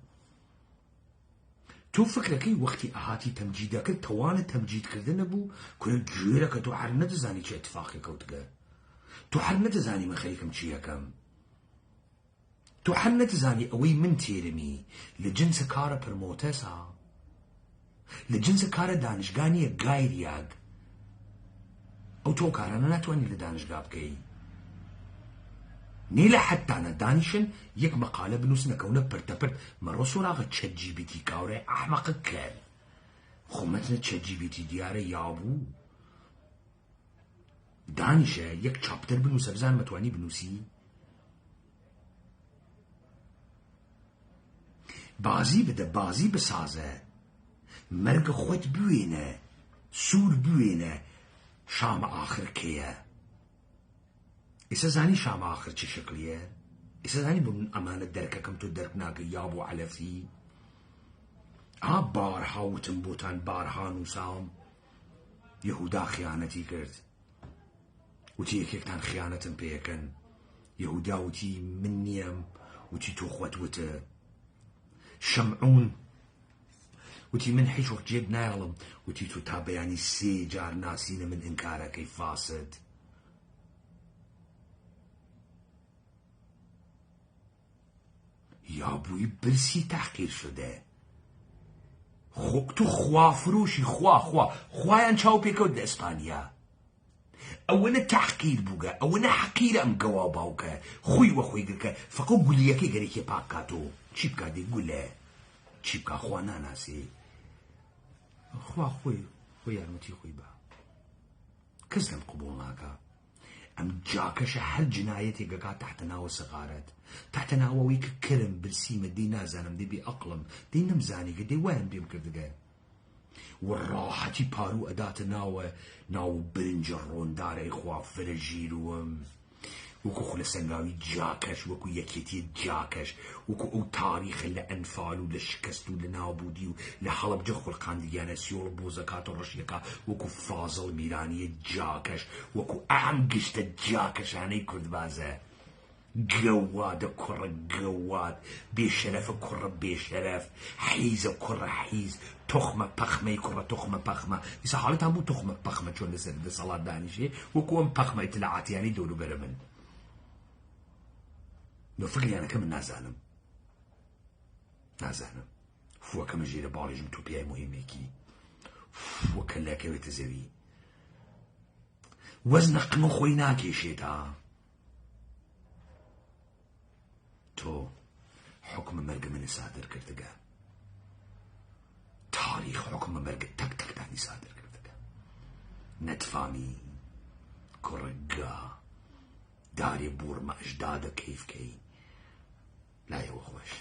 تۆ فکرەکەی وەختی ئاهاتی تەمجیدەکە تەوانە تەمجیدکردن نەبوو کورە گوێرە کە تۆ هەر نەدەزانی چه اتفاقی کەوتگە تۆ هەر نەدەزانی من خەریکم چی یەکەم تۆ هەر نەدەزانی ئەوەی من تێرمی لە جنسە کارە پرمۆتەسا لە جنسە کارە دانشگانیە گایریاگ ئەو تۆ کارانە ناتوانانی لە دانشگا بکەی نی لە حەتانە دانیشن یەک مەقالە بنووسنەکەونە پرتەپرت مەڕۆ سۆراغە چەت جی پی تی کاورێ ئەحمەقت کرد خۆ مەتنە چەت جی پی تی دیارە یابوو دانیشە یەک چاپتەر بنووسە بزان مەتوانی بنووسی بازی بدە بازی بسازە مەرگە خۆت بوێنە سوور بوێنە شامە ئاخر کێیە ئێستا زانی شامە ئاخر چه شکلیە ئێستا زانی بۆ من ئەمانە دەرکەکەم تۆ دەرک ناکە یا بۆ عەلەفی بارها وتم بۆتان بارها نووسام یەهودا خیانەتی کرد وتی یەکێکتان خیانەتم پێیەکەن یەهودا وتی من نییەم وتی تۆ خۆت وتە شەمعون وتی من هیچ وەخت جێب نایڵم وتی تۆ تا بەیانی 3 جار ناسینە من ئینکارەکەی فاسد یا بووی برسی تحقیر شده تو خوافروشی خوایان چاو پێکەوت لە ئیسپانیا ئەوەنە تحقیر بووگە ئەوەنە حەقیرە ئەم گەوا باوکە خۆی وەخۆی گرکە فەقە گولیەکەی گەرێکی پاک کاتۆ چی بکاتێ گولە چی بکا خوا ناناسی خوا خۆی یارمەتی خۆی بە کەس لەم قبوڵ ناکە ئەم جاکەشە هەر جنایەتێکەکات تحتە ناوە سەغارەت تحتە ناوەوەی کە کرم برسیمە دەی نازانم دەی بێ ئەقڵم دەی نەمزانیگە دەی وایم پێم کردگە و ڕاحەتی پارو ئەداتە ناو برنجە ڕۆندارەی خوا فرە ژیروم وەکو خولە سەنگاوی جاکەش وەکو یەکێتی جاکەش وەکو ئەو تاریخە لە ئەنفال و لە شکست و لە نابودی و لە هەڵەبجە خوڵقاندگیانە سیۆڵ بۆ زەکات و ڕەشیەکە وەکو فازڵ میرانیە جاکەش وەکو ئەم گشتە جاکەشانەی کوردبازە گەوادە کوڕە گەواد بێشەرەفە کوڕە بێشەرەف حیزە کوڕە حیز تۆخمە پەخمەی کوڕە تۆخمە پەخمە ئیسا حاڵەتان بوو تۆخمە پەخمە چۆن لەسەر دەسەڵات دانیشێ وەکو ئەم پەخمە ئیتلاعاتیانی دەوروبەرە من نۆ فکریانەکە من نازانم فووەکەمە ژێرە باڵێژم تۆپیای مهمێکی فووەکە لەکەوێتە زەوی وەزنە قمە خۆی ناکێشێتە تۆ حکمە مەرگە منە سادر کردگە تاریخ حکمە مەرگە تەک تەکتانی سادر کردگە نەتفامی کوڕگا دارێ بوڕمە ئەژدادە کەیفکەی لایەوە خۆش